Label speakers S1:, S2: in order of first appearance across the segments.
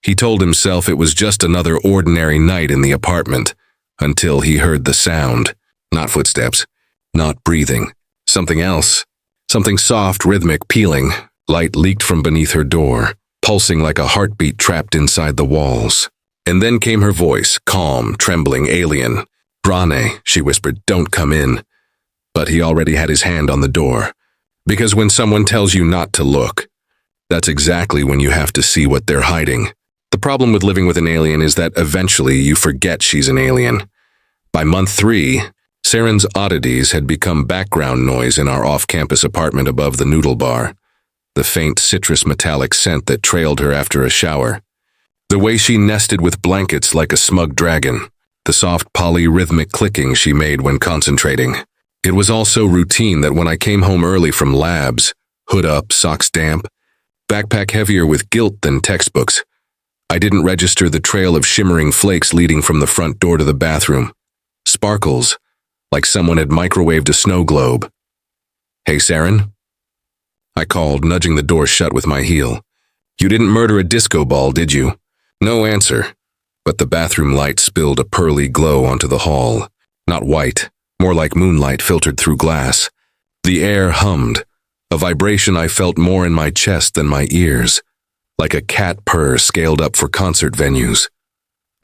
S1: He told himself it was just another ordinary night in the apartment, until he heard the sound. Not footsteps, not breathing. Something else. Something soft, rhythmic, peeling. Light leaked from beneath her door, pulsing like a heartbeat trapped inside the walls. And then came her voice, calm, trembling, alien. "Brane," she whispered, "don't come in." But he already had his hand on the door. Because when someone tells you not to look, that's exactly when you have to see what they're hiding. The problem with living with an alien is that eventually you forget she's an alien. By month 3, Saren's oddities had become background noise in our off-campus apartment above the noodle bar. The faint citrus metallic scent that trailed her after a shower. The way she nested with blankets like a smug dragon. The soft polyrhythmic clicking she made when concentrating. It was all so routine that when I came home early from labs, hood up, socks damp, backpack heavier with guilt than textbooks, I didn't register the trail of shimmering flakes leading from the front door to the bathroom. Sparkles, like someone had microwaved a snow globe. "Hey, Saren?" I called, nudging the door shut with my heel. "You didn't murder a disco ball, did you?" No answer, but the bathroom light spilled a pearly glow onto the hall. Not white, more like moonlight filtered through glass. The air hummed, a vibration I felt more in my chest than my ears. Like a cat purr scaled up for concert venues.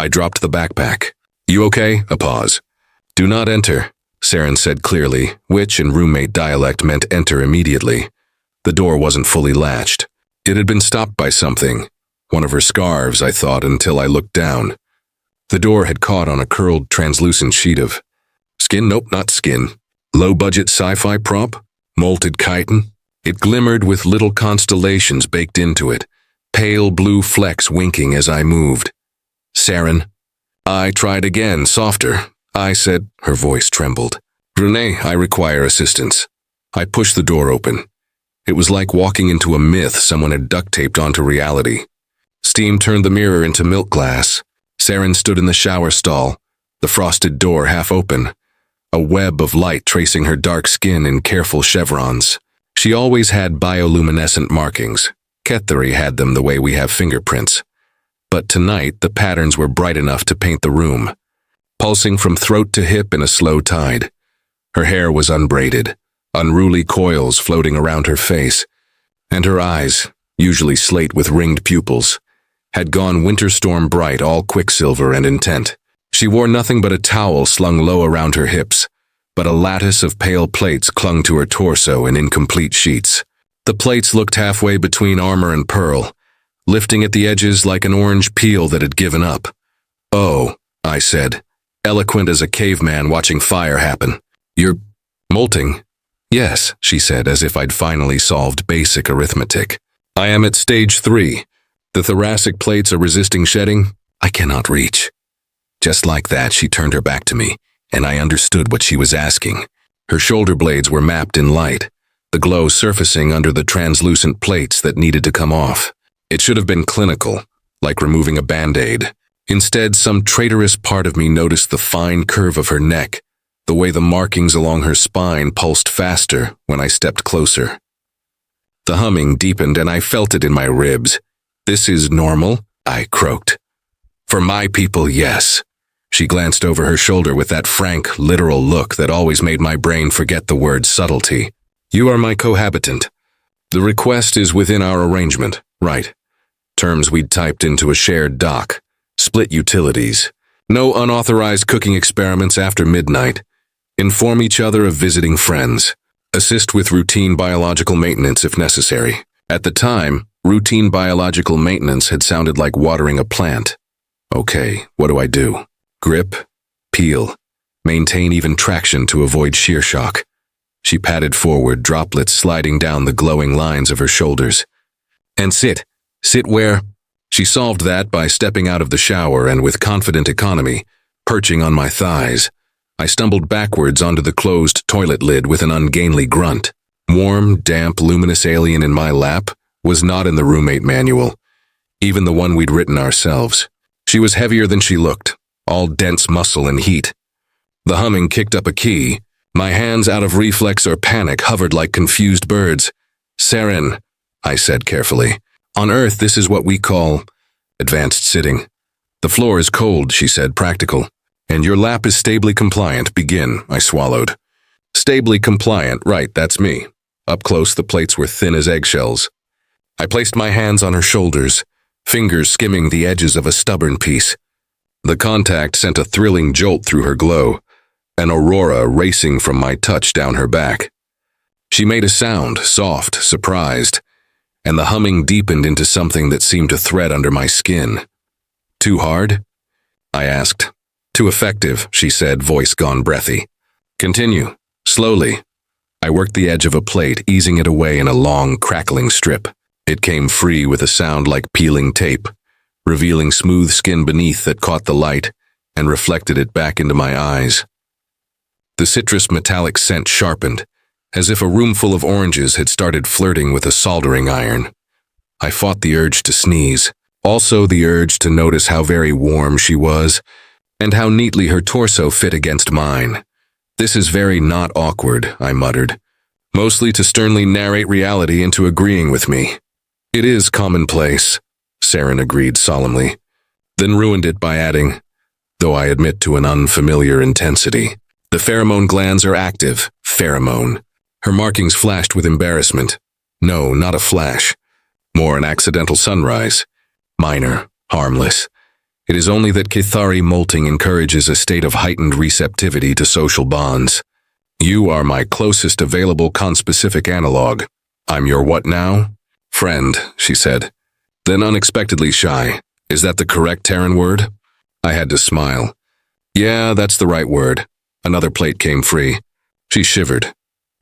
S1: I dropped the backpack. "You okay?" A pause. "Do not enter," Saren said clearly, which in roommate dialect meant enter immediately. The door wasn't fully latched. It had been stopped by something. One of her scarves, I thought, until I looked down. The door had caught on a curled, translucent sheet of skin. Nope, not skin. Low-budget sci-fi prop? Molted chitin? It glimmered with little constellations baked into it. Pale blue flecks winking as I moved. "Saren." I tried again, softer. I said, her voice trembled. "Brene, I require assistance." I pushed the door open. It was like walking into a myth someone had duct-taped onto reality. Steam turned the mirror into milk glass. Saren stood in the shower stall, the frosted door half open, a web of light tracing her dark skin in careful chevrons. She always had bioluminescent markings. Ketheri had them the way we have fingerprints. But tonight, the patterns were bright enough to paint the room, pulsing from throat to hip in a slow tide. Her hair was unbraided, unruly coils floating around her face, and her eyes, usually slate with ringed pupils, had gone winter storm bright, all quicksilver and intent. She wore nothing but a towel slung low around her hips, but a lattice of pale plates clung to her torso in incomplete sheets. The plates looked halfway between armor and pearl, lifting at the edges like an orange peel that had given up. "Oh," I said, eloquent as a caveman watching fire happen. "You're molting?" "Yes," she said, as if I'd finally solved basic arithmetic. "I am at stage 3. The thoracic plates are resisting shedding. I cannot reach." Just like that, she turned her back to me, and I understood what she was asking. Her shoulder blades were mapped in light, the glow surfacing under the translucent plates that needed to come off. It should have been clinical, like removing a Band-Aid. Instead, some traitorous part of me noticed the fine curve of her neck, the way the markings along her spine pulsed faster when I stepped closer. The humming deepened and I felt it in my ribs. "This is normal?" I croaked. "For my people, yes." She glanced over her shoulder with that frank, literal look that always made my brain forget the word subtlety. "You are my cohabitant. The request is within our arrangement, right? Terms we'd typed into a shared doc. Split utilities. No unauthorized cooking experiments after midnight. Inform each other of visiting friends. Assist with routine biological maintenance if necessary." At the time, routine biological maintenance had sounded like watering a plant. Okay, what do I do? Grip, peel, maintain even traction to avoid shear shock. She patted forward, droplets sliding down the glowing lines of her shoulders. "And sit. Sit where?" She solved that by stepping out of the shower and with confident economy, perching on my thighs. I stumbled backwards onto the closed toilet lid with an ungainly grunt. Warm, damp, luminous alien in my lap was not in the roommate manual, even the one we'd written ourselves. She was heavier than she looked, all dense muscle and heat. The humming kicked up a key. My hands, out of reflex or panic, hovered like confused birds. "Saren," I said carefully. "On Earth, this is what we call Advanced sitting. The floor is cold, she said, practical. And your lap is stably compliant. Begin, I swallowed. Stably compliant, right, that's me. Up close, the plates were thin as eggshells. I placed my hands on her shoulders, fingers skimming the edges of a stubborn piece. The contact sent a thrilling jolt through her glow, an aurora racing from my touch down her back. She made a sound, soft, surprised, and the humming deepened into something that seemed to thread under my skin. Too hard? I asked. Too effective, she said, voice gone breathy. Continue, slowly. I worked the edge of a plate, easing it away in a long, crackling strip. It came free with a sound like peeling tape, revealing smooth skin beneath that caught the light and reflected it back into my eyes. The citrus metallic scent sharpened, as if a room full of oranges had started flirting with a soldering iron. I fought the urge to sneeze, also the urge to notice how very warm she was, and how neatly her torso fit against mine. This is very not awkward, I muttered, mostly to sternly narrate reality into agreeing with me. It is commonplace, Saren agreed solemnly, then ruined it by adding, though I admit to an unfamiliar intensity. The pheromone glands are active, pheromone. Her markings flashed with embarrassment. No, not a flash. More an accidental sunrise. Minor, harmless. It is only that Kithari molting encourages a state of heightened receptivity to social bonds. You are my closest available conspecific analog. I'm your what now? Friend, she said. Then unexpectedly shy. Is that the correct Terran word? I had to smile. Yeah, that's the right word. Another plate came free. She shivered,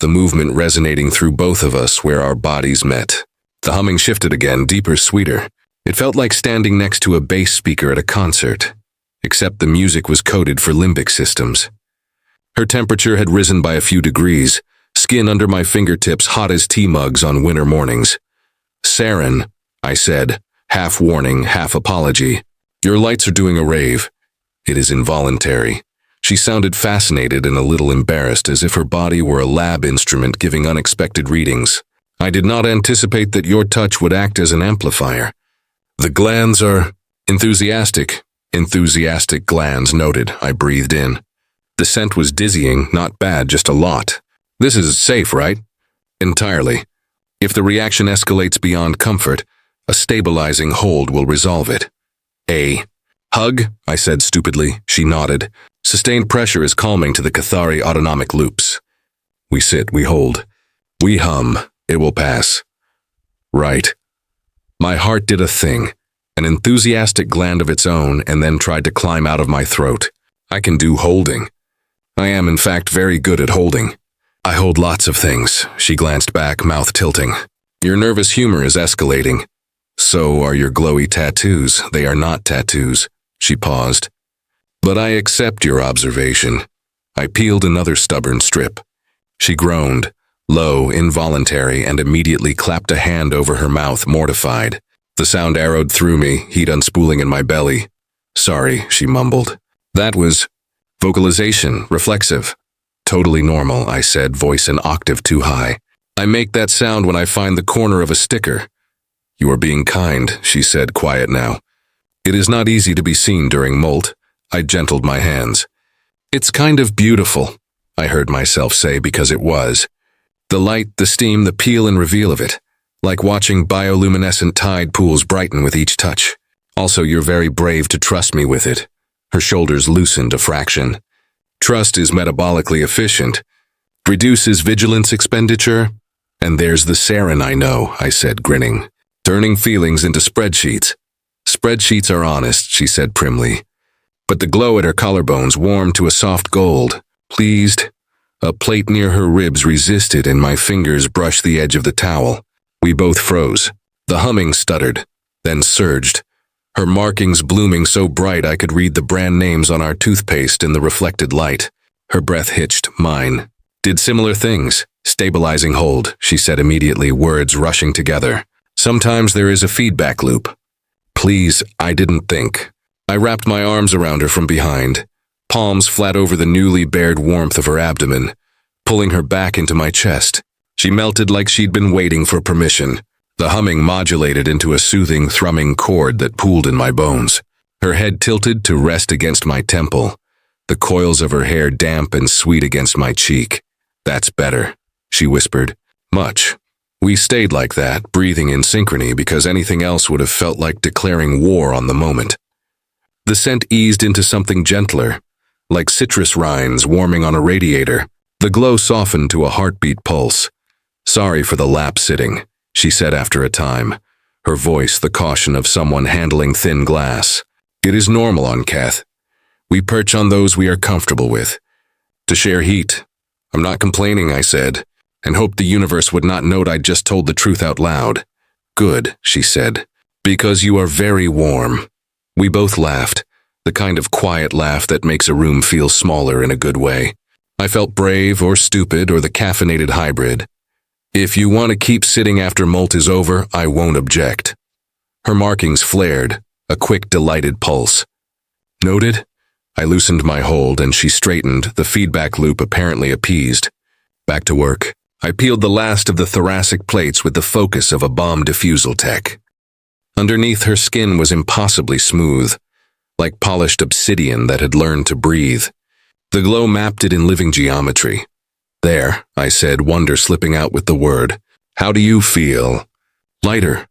S1: the movement resonating through both of us where our bodies met. The humming shifted again, deeper, sweeter. It felt like standing next to a bass speaker at a concert, except the music was coded for limbic systems. Her temperature had risen by a few degrees, skin under my fingertips hot as tea mugs on winter mornings. Saren, I said, half warning, half apology. Your lights are doing a rave. It is involuntary. She sounded fascinated and a little embarrassed, as if her body were a lab instrument giving unexpected readings. I did not anticipate that your touch would act as an amplifier. The glands are enthusiastic. Enthusiastic glands, noted, I breathed in. The scent was dizzying, not bad, just a lot. This is safe, right? Entirely. If the reaction escalates beyond comfort, a stabilizing hold will resolve it. A hug, I said stupidly. She nodded. Sustained pressure is calming to the Kithari autonomic loops. We sit, we hold. We hum. It will pass. Right. My heart did a thing, an enthusiastic gland of its own, and then tried to climb out of my throat. I can do holding. I am, in fact, very good at holding. I hold lots of things. She glanced back, mouth tilting. Your nervous humor is escalating. So are your glowy tattoos. They are not tattoos. She paused. But I accept your observation. I peeled another stubborn strip. She groaned, low, involuntary, and immediately clapped a hand over her mouth, mortified. The sound arrowed through me, heat unspooling in my belly. Sorry, she mumbled. That was vocalization, reflexive. Totally normal, I said, voice an octave too high. I make that sound when I find the corner of a sticker. You are being kind, she said, quiet now. It is not easy to be seen during molt. I gentled my hands. It's kind of beautiful, I heard myself say, because it was. The light, the steam, the peel and reveal of it. Like watching bioluminescent tide pools brighten with each touch. Also, you're very brave to trust me with it. Her shoulders loosened a fraction. Trust is metabolically efficient. Reduces vigilance expenditure. And there's the Saren I know, I said, grinning. Turning feelings into spreadsheets. Spreadsheets are honest, she said primly. But the glow at her collarbones warmed to a soft gold. Pleased. A plate near her ribs resisted and my fingers brushed the edge of the towel. We both froze. The humming stuttered, then surged. Her markings blooming so bright I could read the brand names on our toothpaste in the reflected light. Her breath hitched, mine. Did similar things. Stabilizing hold, she said immediately, words rushing together. Sometimes there is a feedback loop. Please, I didn't think. I wrapped my arms around her from behind, palms flat over the newly bared warmth of her abdomen, pulling her back into my chest. She melted like she'd been waiting for permission. The humming modulated into a soothing, thrumming chord that pooled in my bones. Her head tilted to rest against my temple, the coils of her hair damp and sweet against my cheek. "That's better," she whispered. "Much." We stayed like that, breathing in synchrony because anything else would have felt like declaring war on the moment. The scent eased into something gentler, like citrus rinds warming on a radiator. The glow softened to a heartbeat pulse. "Sorry for the lap sitting," she said after a time, her voice the caution of someone handling thin glass. "It is normal on Kath. We perch on those we are comfortable with. To share heat. I'm not complaining," I said, and hoped the universe would not note I'd just told the truth out loud. "Good," she said, "because you are very warm." We both laughed, the kind of quiet laugh that makes a room feel smaller in a good way. I felt brave or stupid or the caffeinated hybrid. "If you want to keep sitting after Molt is over, I won't object." Her markings flared, a quick, delighted pulse. "Noted?" I loosened my hold and she straightened, the feedback loop apparently appeased. Back to work. I peeled the last of the thoracic plates with the focus of a bomb defusal tech. Underneath her skin was impossibly smooth, like polished obsidian that had learned to breathe. The glow mapped it in living geometry. "There," I said, wonder slipping out with the word. "How do you feel?" "Lighter."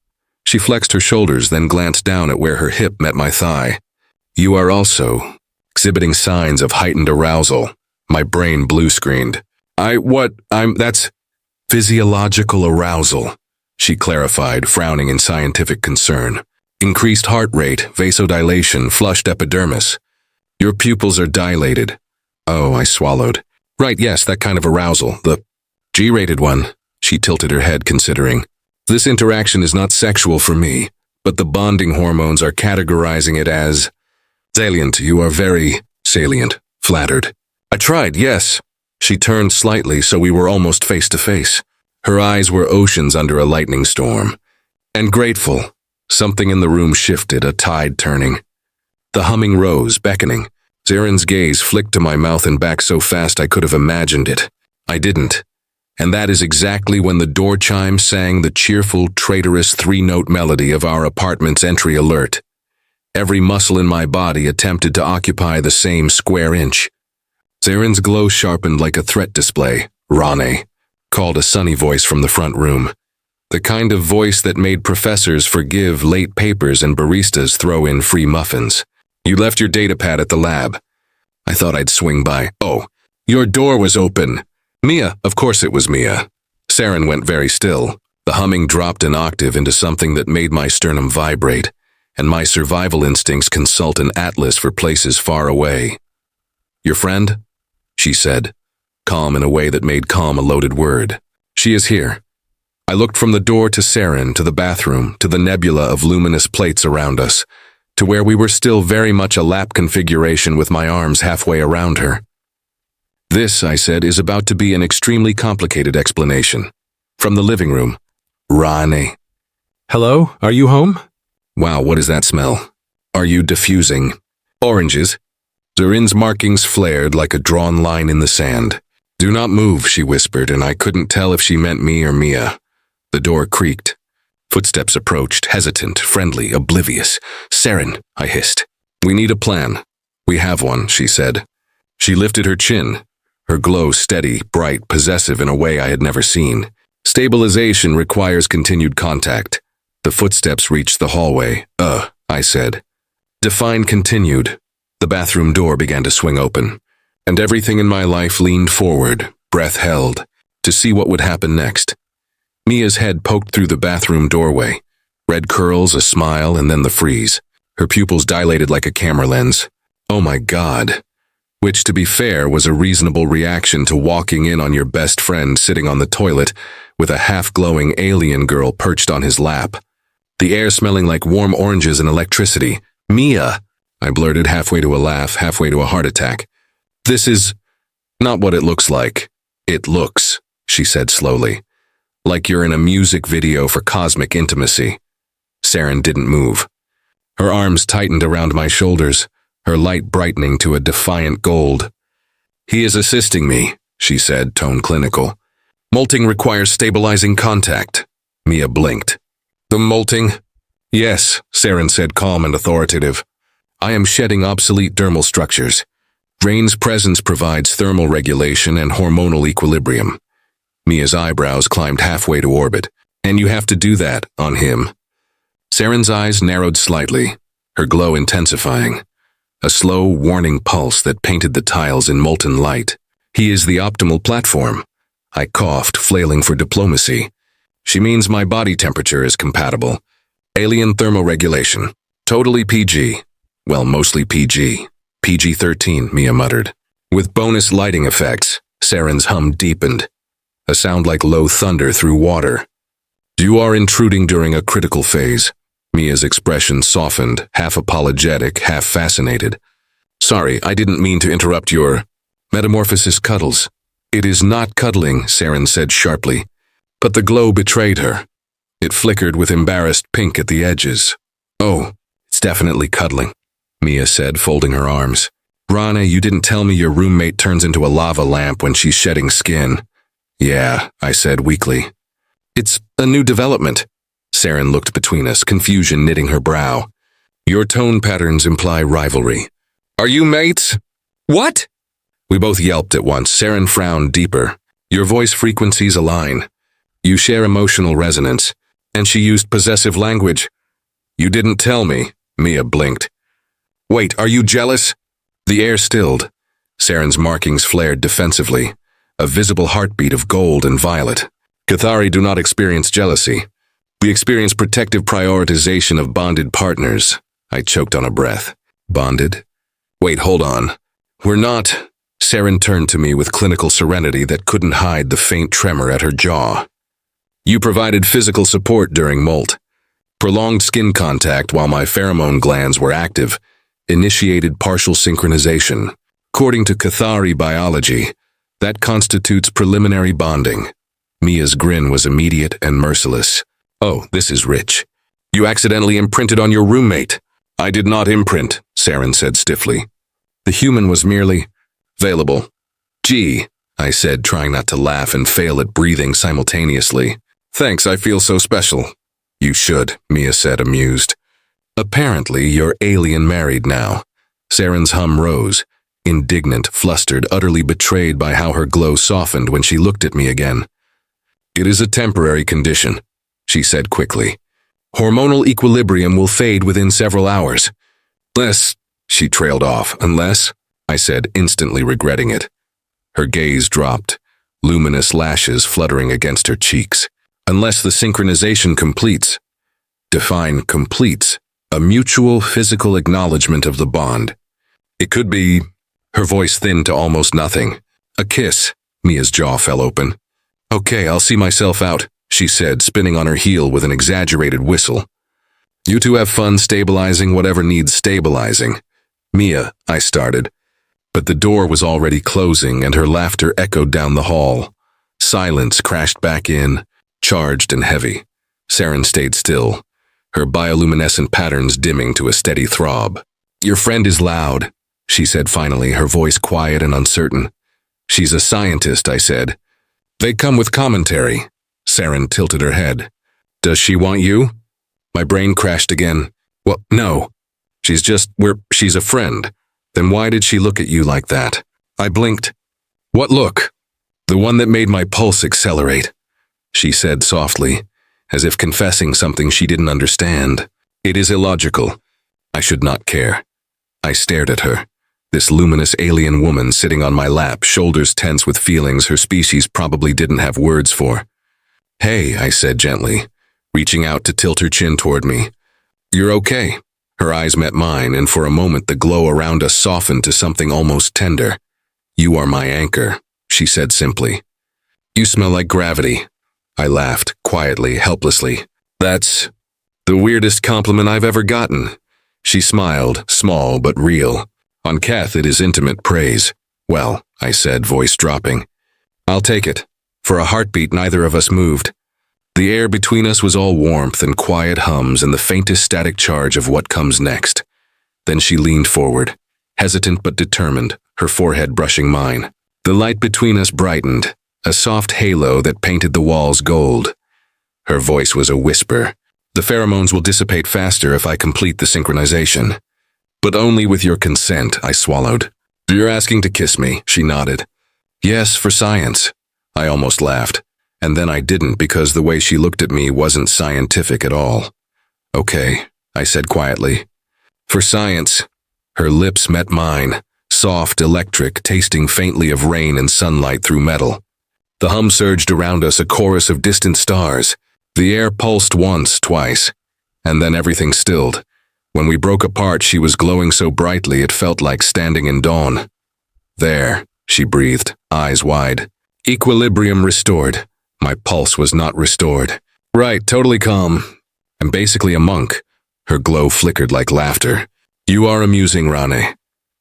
S1: She flexed her shoulders, then glanced down at where her hip met my thigh. "You are also exhibiting signs of heightened arousal." My brain blue-screened. That's physiological arousal," she clarified, frowning in scientific concern. "Increased heart rate, vasodilation, flushed epidermis. Your pupils are dilated." "Oh," I swallowed. "Right, yes, that kind of arousal. The G-rated one." She tilted her head, considering. "This interaction is not sexual for me, but the bonding hormones are categorizing it as salient. You are very salient." Flattered. "I tried, yes." She turned slightly so we were almost face to face. Her eyes were oceans under a lightning storm. "And grateful." Something in the room shifted, a tide turning. The humming rose, beckoning. Zaren's gaze flicked to my mouth and back so fast I could have imagined it. I didn't. And that is exactly when the door chime sang the cheerful, traitorous three-note melody of our apartment's entry alert. Every muscle in my body attempted to occupy the same square inch. Zaren's glow sharpened like a threat display. "Rane," called a sunny voice from the front room. The kind of voice that made professors forgive late papers and baristas throw in free muffins. "You left your datapad at the lab." I thought I'd swing by. "Oh, your door was open." "Mia." Of course it was Mia. Saren went very still. The humming dropped an octave into something that made my sternum vibrate, and my survival instincts consult an atlas for places far away. "Your friend?" she said, calm in a way that made calm a loaded word. "She is here." I looked from the door to Saren, to the bathroom, to the nebula of luminous plates around us, to where we were still very much a lap configuration with my arms halfway around her. "This," I said, "is about to be an extremely complicated explanation." From the living room. "Rane."
S2: "Hello? Are you home?"
S1: "Wow, what is that smell? Are you diffusing?" "Oranges." Zaren's markings flared like a drawn line in the sand. "Do not move," she whispered, and I couldn't tell if she meant me or Mia. The door creaked. Footsteps approached, hesitant, friendly, oblivious. "Saren," I hissed. "We need a plan." "We have one," she said. She lifted her chin, her glow steady, bright, possessive in a way I had never seen. "Stabilization requires continued contact." The footsteps reached the hallway. I said. Define continued. The bathroom door began to swing open, and everything in my life leaned forward, breath held, to see what would happen next. Mia's head poked through the bathroom doorway. Red curls, a smile, and then the freeze. Her pupils dilated like a camera lens. "Oh my God." Which, to be fair, was a reasonable reaction to walking in on your best friend sitting on the toilet with a half-glowing alien girl perched on his lap. The air smelling like warm oranges and electricity. "Mia," I blurted, halfway to a laugh, halfway to a heart attack. "This is not what it looks like." "It looks," she said slowly, "like you're in a music video for cosmic intimacy." Saren didn't move. Her arms tightened around my shoulders, her light brightening to a defiant gold. "He is assisting me," she said, tone clinical. "Molting requires stabilizing contact." Mia blinked. The molting? Yes, Saren said, calm and authoritative. I am shedding obsolete dermal structures. Rain's presence provides thermal regulation and hormonal equilibrium. Mia's eyebrows climbed halfway to orbit. And you have to do that on him. Saren's eyes narrowed slightly, her glow intensifying. A slow, warning pulse that painted the tiles in molten light. He is the optimal platform. I coughed, flailing for diplomacy. She means my body temperature is compatible. Alien thermoregulation. Totally PG. Well, mostly PG. PG-13, Mia muttered. With bonus lighting effects, Saren's hum deepened. A sound like low thunder through water. You are intruding during a critical phase. Mia's expression softened, half apologetic, half fascinated. Sorry, I didn't mean to interrupt your metamorphosis cuddles. It is not cuddling, Saren said sharply. But the glow betrayed her. It flickered with embarrassed pink at the edges. Oh, it's definitely cuddling, Mia said, folding her arms. Rana, you didn't tell me your roommate turns into a lava lamp when she's shedding skin. Yeah, I said weakly. It's a new development. Saren looked between us, confusion knitting her brow. Your tone patterns imply rivalry. Are you mates? What? We both yelped at once. Saren frowned deeper. Your voice frequencies align. You share emotional resonance. And she used possessive language. You didn't tell me, Mia blinked. Wait, are you jealous? The air stilled. Saren's markings flared defensively, a visible heartbeat of gold and violet. Cathari do not experience jealousy. We experience protective prioritization of bonded partners. I choked on a breath. Bonded? Wait, hold on. We're not. Saren turned to me with clinical serenity that couldn't hide the faint tremor at her jaw. You provided physical support during molt. Prolonged skin contact while my pheromone glands were active initiated partial synchronization. According to Cathari biology, that constitutes preliminary bonding. Mia's grin was immediate and merciless. Oh, this is rich. You accidentally imprinted on your roommate. I did not imprint, Saren said stiffly. The human was merely available. Gee, I said, trying not to laugh and fail at breathing simultaneously. Thanks, I feel so special. You should, Mia said, amused. Apparently, you're alien married now. Saren's hum rose, indignant, flustered, utterly betrayed by how her glow softened when she looked at me again. It is a temporary condition, she said quickly. Hormonal equilibrium will fade within several hours. She trailed off. Unless, I said, instantly regretting it. Her gaze dropped, luminous lashes fluttering against her cheeks. Unless the synchronization completes. Define completes. A mutual physical acknowledgement of the bond. It could be. Her voice thinned to almost nothing. A kiss. Mia's jaw fell open. Okay, I'll see myself out, she said, spinning on her heel with an exaggerated whistle. You two have fun stabilizing whatever needs stabilizing. Mia, I started. But the door was already closing and her laughter echoed down the hall. Silence crashed back in, charged and heavy. Saren stayed still, her bioluminescent patterns dimming to a steady throb. Your friend is loud, she said finally, her voice quiet and uncertain. She's a scientist, I said. They come with commentary. Saren tilted her head. Does she want you? My brain crashed again. Well, no. She's a friend. Then why did she look at you like that? I blinked. What look? The one that made my pulse accelerate, she said softly, as if confessing something she didn't understand. It is illogical. I should not care. I stared at her. This luminous alien woman sitting on my lap, shoulders tense with feelings her species probably didn't have words for. Hey, I said gently, reaching out to tilt her chin toward me. You're okay. Her eyes met mine, and for a moment the glow around us softened to something almost tender. You are my anchor, she said simply. You smell like gravity. I laughed, quietly, helplessly. That's the weirdest compliment I've ever gotten. She smiled, small but real. On Kath, it is intimate praise. Well, I said, voice dropping. I'll take it. For a heartbeat, neither of us moved. The air between us was all warmth and quiet hums and the faintest static charge of what comes next. Then she leaned forward, hesitant but determined, her forehead brushing mine. The light between us brightened, a soft halo that painted the walls gold. Her voice was a whisper. The pheromones will dissipate faster if I complete the synchronization. But only with your consent, I swallowed. You're asking to kiss me, she nodded. Yes, for science. I almost laughed. And then I didn't because the way she looked at me wasn't scientific at all. Okay, I said quietly. For science. Her lips met mine, soft, electric, tasting faintly of rain and sunlight through metal. The hum surged around us, a chorus of distant stars. The air pulsed once, twice, and then everything stilled. When we broke apart, she was glowing so brightly it felt like standing in dawn. There, she breathed, eyes wide. Equilibrium restored. My pulse was not restored. Right, totally calm. I'm basically a monk. Her glow flickered like laughter. You are amusing, Rane.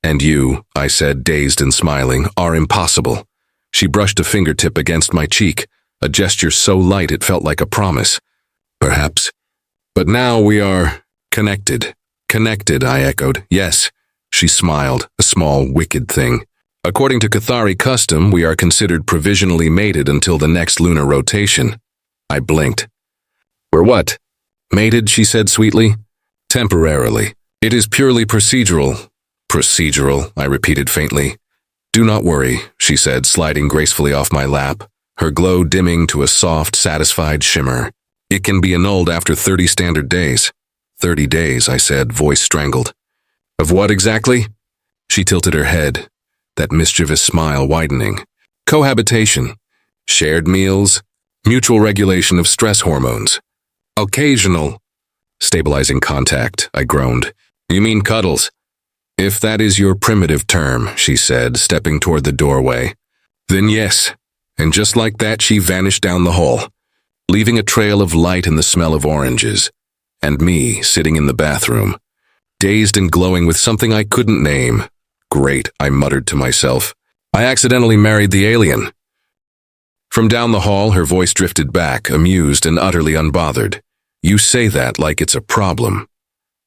S1: And you, I said, dazed and smiling, are impossible. She brushed a fingertip against my cheek, a gesture so light it felt like a promise. Perhaps. But now we are connected. Connected, I echoed. Yes. She smiled, a small, wicked thing. According to Cathari custom, we are considered provisionally mated until the next lunar rotation. I blinked. We're what? Mated, she said sweetly. Temporarily. It is purely procedural. Procedural, I repeated faintly. Do not worry, she said, sliding gracefully off my lap, her glow dimming to a soft, satisfied shimmer. It can be annulled after 30 standard days. 30 days, I said, voice strangled. Of what exactly? She tilted her head, that mischievous smile widening. Cohabitation, shared meals, mutual regulation of stress hormones. Occasional. Stabilizing contact, I groaned. You mean cuddles? If that is your primitive term, she said, stepping toward the doorway. Then yes. And just like that, she vanished down the hall, leaving a trail of light and the smell of oranges, and me sitting in the bathroom, dazed and glowing with something I couldn't name. Great, I muttered to myself. I accidentally married the alien. From down the hall, her voice drifted back, amused and utterly unbothered. You say that like it's a problem.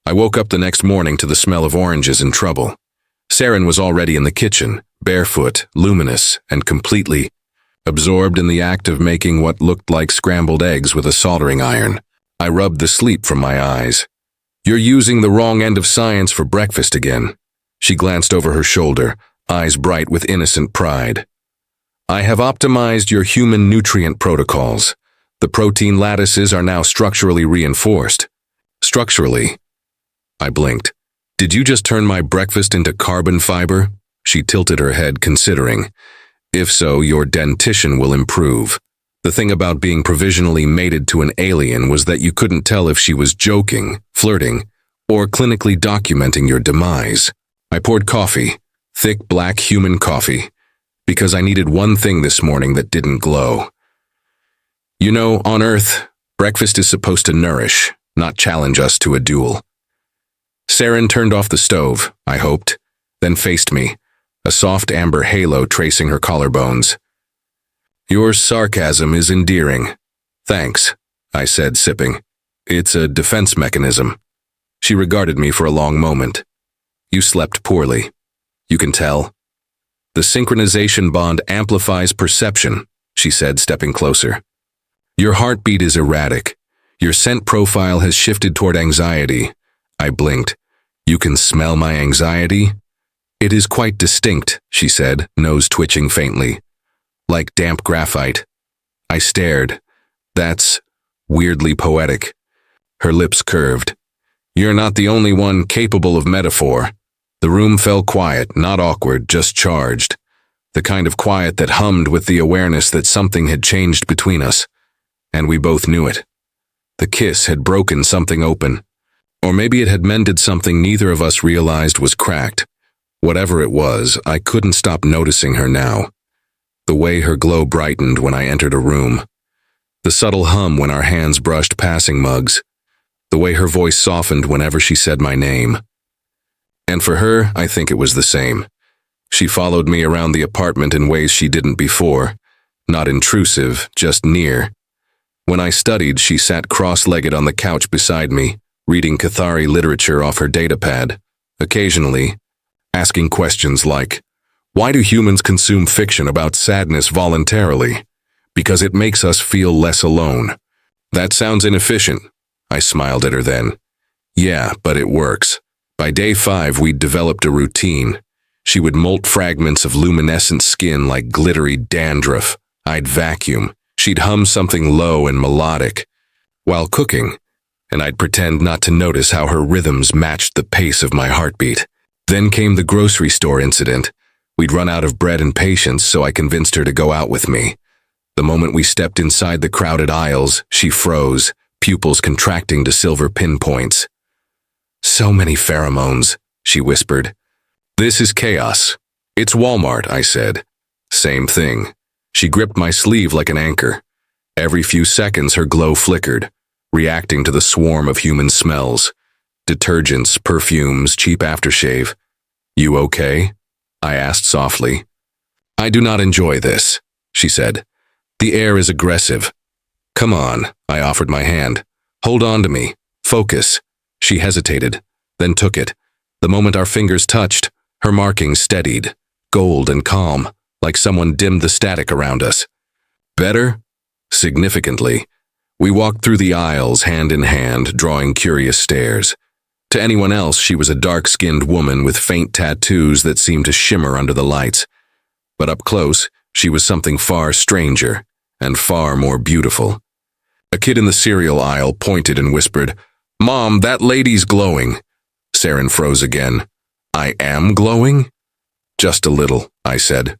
S1: I woke up the next morning to the smell of oranges and trouble. Saren was already in the kitchen, barefoot, luminous, and completely absorbed in the act of making what looked like scrambled eggs with a soldering iron. I rubbed the sleep from my eyes. You're using the wrong end of science for breakfast again. She glanced over her shoulder, eyes bright with innocent pride. I have optimized your human nutrient protocols. The protein lattices are now structurally reinforced. Structurally? I blinked. Did you just turn my breakfast into carbon fiber? She tilted her head, considering. If so, your dentition will improve. The thing about being provisionally mated to an alien was that you couldn't tell if she was joking, flirting, or clinically documenting your demise. I poured coffee, thick black human coffee, because I needed one thing this morning that didn't glow. You know, on Earth, breakfast is supposed to nourish, not challenge us to a duel. Saren turned off the stove, I hoped, then faced me, a soft amber halo tracing her collarbones. Your sarcasm is endearing. Thanks, I said, sipping. It's a defense mechanism. She regarded me for a long moment. You slept poorly. You can tell. The synchronization bond amplifies perception, she said, stepping closer. Your heartbeat is erratic. Your scent profile has shifted toward anxiety. I blinked. You can smell my anxiety? It is quite distinct, she said, nose twitching faintly. Like damp graphite. I stared. That's weirdly poetic. Her lips curved. You're not the only one capable of metaphor. The room fell quiet, not awkward, just charged. The kind of quiet that hummed with the awareness that something had changed between us. And we both knew it. The kiss had broken something open. Or maybe it had mended something neither of us realized was cracked. Whatever it was, I couldn't stop noticing her now. The way her glow brightened when I entered a room. The subtle hum when our hands brushed passing mugs. The way her voice softened whenever she said my name. And for her, I think it was the same. She followed me around the apartment in ways she didn't before. Not intrusive, just near. When I studied, she sat cross-legged on the couch beside me, reading Cathari literature off her datapad, occasionally asking questions like, why do humans consume fiction about sadness voluntarily? Because it makes us feel less alone. That sounds inefficient. I smiled at her then. Yeah, but it works. By day 5, we'd developed a routine. She would molt fragments of luminescent skin like glittery dandruff. I'd vacuum. She'd hum something low and melodic while cooking, and I'd pretend not to notice how her rhythms matched the pace of my heartbeat. Then came the grocery store incident. We'd run out of bread and patience, so I convinced her to go out with me. The moment we stepped inside the crowded aisles, she froze, pupils contracting to silver pinpoints. So many pheromones, she whispered. This is chaos. It's Walmart, I said. Same thing. She gripped my sleeve like an anchor. Every few seconds her glow flickered, reacting to the swarm of human smells. Detergents, perfumes, cheap aftershave. You okay? I asked softly. I do not enjoy this, she said. The air is aggressive. Come on, I offered my hand. Hold on to me. Focus. She hesitated, then took it. The moment our fingers touched, her markings steadied, gold and calm, like someone dimmed the static around us. Better? Significantly. We walked through the aisles hand in hand, drawing curious stares. To anyone else, she was a dark-skinned woman with faint tattoos that seemed to shimmer under the lights. But up close, she was something far stranger and far more beautiful. A kid in the cereal aisle pointed and whispered, Mom, that lady's glowing. Saren froze again. I am glowing? Just a little, I said.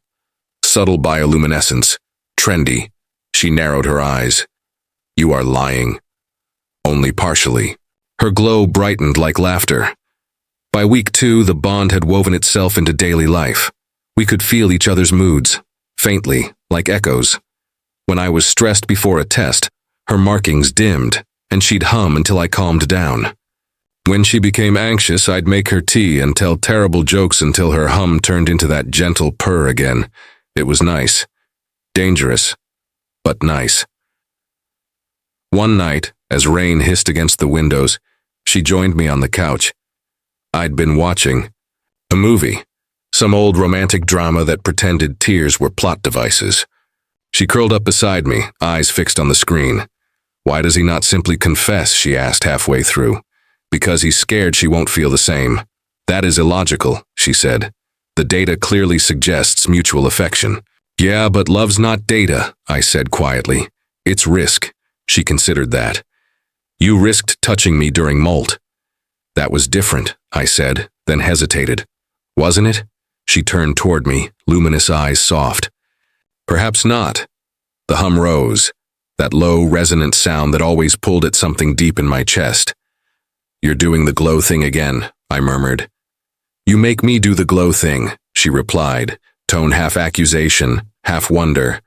S1: Subtle bioluminescence. Trendy. She narrowed her eyes. You are lying. Only partially. Her glow brightened like laughter. By week 2, the bond had woven itself into daily life. We could feel each other's moods, faintly, like echoes. When I was stressed before a test, her markings dimmed, and she'd hum until I calmed down. When she became anxious, I'd make her tea and tell terrible jokes until her hum turned into that gentle purr again. It was nice. Dangerous, but nice. One night, as rain hissed against the windows, she joined me on the couch. I'd been watching a movie, some old romantic drama that pretended tears were plot devices. She curled up beside me, eyes fixed on the screen. Why does he not simply confess, she asked halfway through. Because he's scared she won't feel the same. That is illogical, she said. The data clearly suggests mutual affection. Yeah, but love's not data, I said quietly. It's risk. She considered that. You risked touching me during molt. That was different, I said, then hesitated. Wasn't it? She turned toward me, luminous eyes soft. Perhaps not. The hum rose, that low, resonant sound that always pulled at something deep in my chest. You're doing the glow thing again, I murmured. You make me do the glow thing, she replied, tone half accusation, half wonder.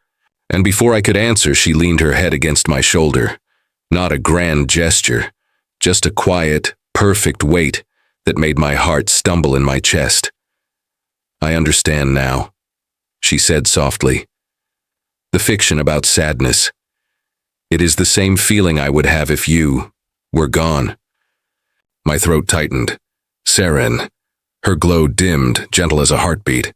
S1: And before I could answer, she leaned her head against my shoulder. Not a grand gesture, just a quiet, perfect weight that made my heart stumble in my chest. I understand now, she said softly. The fiction about sadness. It is the same feeling I would have if you were gone. My throat tightened. Saren. Her glow dimmed, gentle as a heartbeat.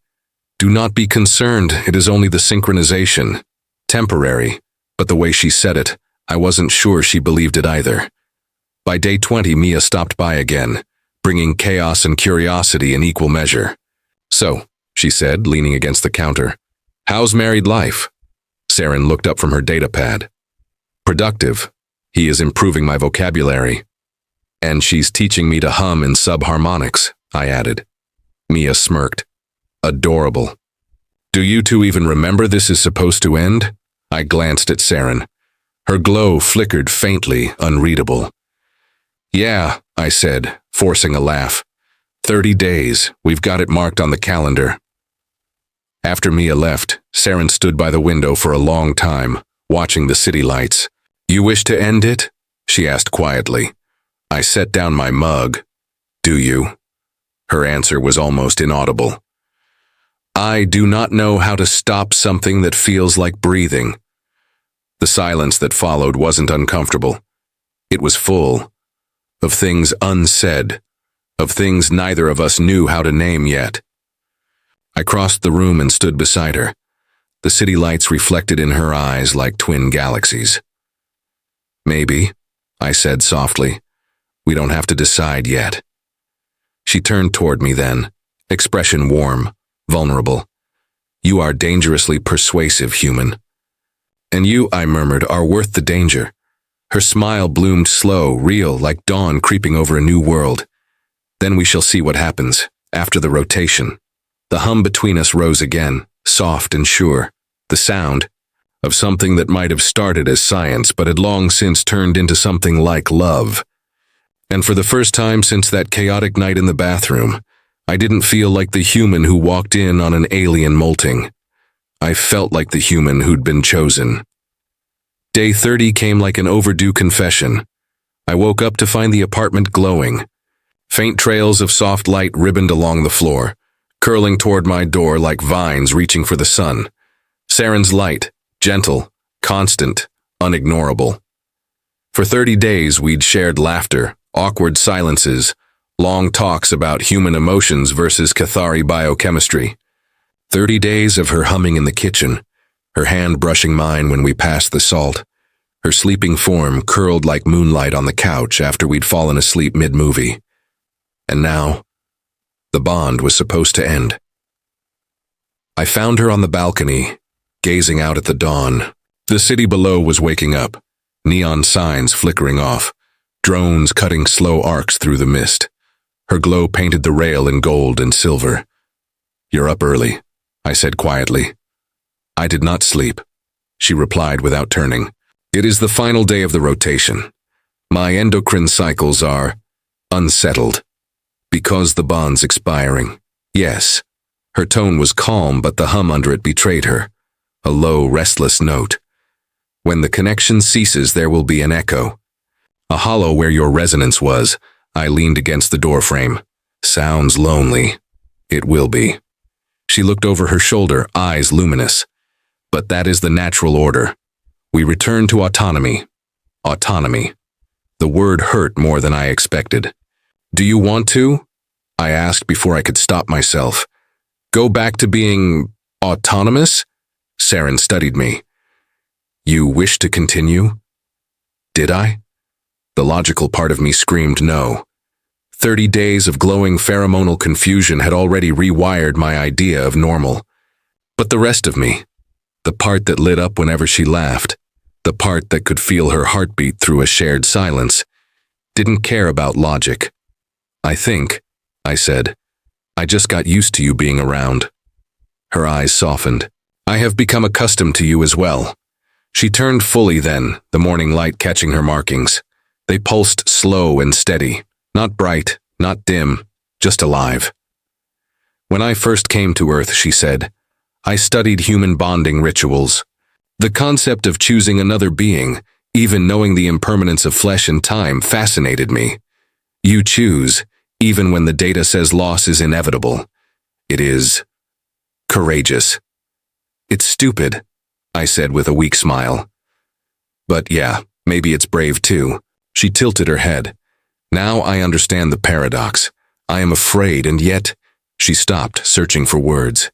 S1: Do not be concerned, it is only the synchronization. Temporary, but the way she said it, I wasn't sure she believed it either. By day 20, Mia stopped by again, bringing chaos and curiosity in equal measure. So, she said, leaning against the counter, how's married life? Saren looked up from her data pad. Productive. He is improving my vocabulary. And she's teaching me to hum in subharmonics, I added. Mia smirked. Adorable. Do you two even remember this is supposed to end? I glanced at Saren. Her glow flickered faintly, unreadable. Yeah, I said, forcing a laugh. 30 days, we've got it marked on the calendar. After Mia left, Saren stood by the window for a long time, watching the city lights. You wish to end it? She asked quietly. I set down my mug. Do you? Her answer was almost inaudible. I do not know how to stop something that feels like breathing. The silence that followed wasn't uncomfortable. It was full of things unsaid, of things neither of us knew how to name yet. I crossed the room and stood beside her. The city lights reflected in her eyes like twin galaxies. Maybe, I said softly. We don't have to decide yet. She turned toward me then, expression warm, vulnerable. You are dangerously persuasive, human. And you, I murmured, are worth the danger. Her smile bloomed slow, real, like dawn creeping over a new world. Then we shall see what happens, after the rotation. The hum between us rose again, soft and sure. The sound of something that might have started as science but had long since turned into something like love. And for the first time since that chaotic night in the bathroom, I didn't feel like the human who walked in on an alien molting. I felt like the human who'd been chosen. Day 30 came like an overdue confession. I woke up to find the apartment glowing. Faint trails of soft light ribboned along the floor, curling toward my door like vines reaching for the sun. Saren's light, gentle, constant, unignorable. For 30 days we'd shared laughter, awkward silences, long talks about human emotions versus Cathari biochemistry. 30 days of her humming in the kitchen, her hand brushing mine when we passed the salt, her sleeping form curled like moonlight on the couch after we'd fallen asleep mid-movie. And now, the bond was supposed to end. I found her on the balcony, gazing out at the dawn. The city below was waking up, neon signs flickering off, drones cutting slow arcs through the mist. Her glow painted the rail in gold and silver. You're up early, I said quietly. I did not sleep, she replied without turning. It is the final day of the rotation. My endocrine cycles are unsettled. Because the bond's expiring. Yes. Her tone was calm, but the hum under it betrayed her. A low, restless note. When the connection ceases, there will be an echo. A hollow where your resonance was. I leaned against the doorframe. Sounds lonely. It will be. She looked over her shoulder, eyes luminous. But that is the natural order. We return to autonomy. Autonomy. The word hurt more than I expected. Do you want to? I asked before I could stop myself. Go back to being autonomous? Saren studied me. You wish to continue? Did I? The logical part of me screamed no. 30 days of glowing pheromonal confusion had already rewired my idea of normal. But the rest of me, the part that lit up whenever she laughed, the part that could feel her heartbeat through a shared silence, didn't care about logic. I think, I said, I just got used to you being around. Her eyes softened. I have become accustomed to you as well. She turned fully then, the morning light catching her markings. They pulsed slow and steady, not bright, not dim, just alive. When I first came to Earth, she said, I studied human bonding rituals. The concept of choosing another being, even knowing the impermanence of flesh and time, fascinated me. You choose, even when the data says loss is inevitable. It is courageous. It's stupid, I said with a weak smile. But yeah, maybe it's brave too. She tilted her head. Now I understand the paradox. I am afraid, and yet... She stopped, searching for words.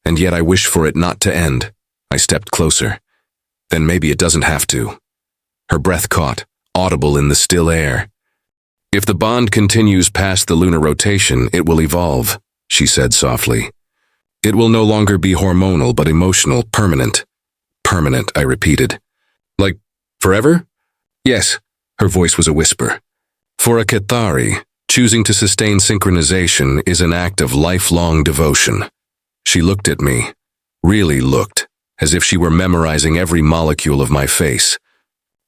S1: And yet I wish for it not to end. I stepped closer. Then maybe it doesn't have to. Her breath caught, audible in the still air. If the bond continues past the lunar rotation, it will evolve, she said softly. It will no longer be hormonal, but emotional, permanent. Permanent, I repeated. Like, forever? Yes, her voice was a whisper. For a Cathari, choosing to sustain synchronization is an act of lifelong devotion. She looked at me, really looked, as if she were memorizing every molecule of my face.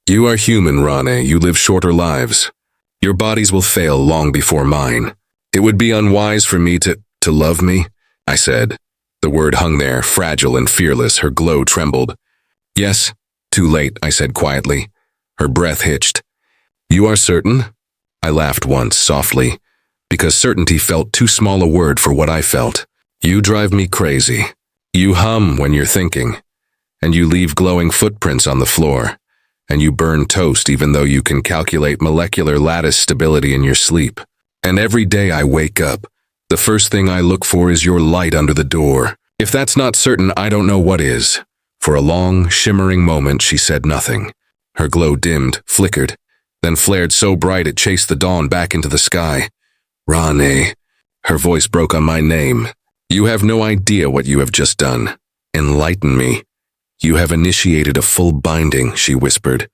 S1: You are human, Rane. You live shorter lives. Your bodies will fail long before mine. It would be unwise for me to love me, I said. The word hung there, fragile and fearless. Her glow trembled. Yes, too late, I said quietly. Her breath hitched. You are certain? I laughed once, softly, because certainty felt too small a word for what I felt. You drive me crazy. You hum when you're thinking, and you leave glowing footprints on the floor, and you burn toast even though you can calculate molecular lattice stability in your sleep. And every day I wake up, the first thing I look for is your light under the door. If that's not certain, I don't know what is. For a long, shimmering moment, she said nothing. Her glow dimmed, flickered, then flared so bright it chased the dawn back into the sky. Rane. Her voice broke on my name. You have no idea what you have just done. Enlighten me. You have initiated a full binding, she whispered.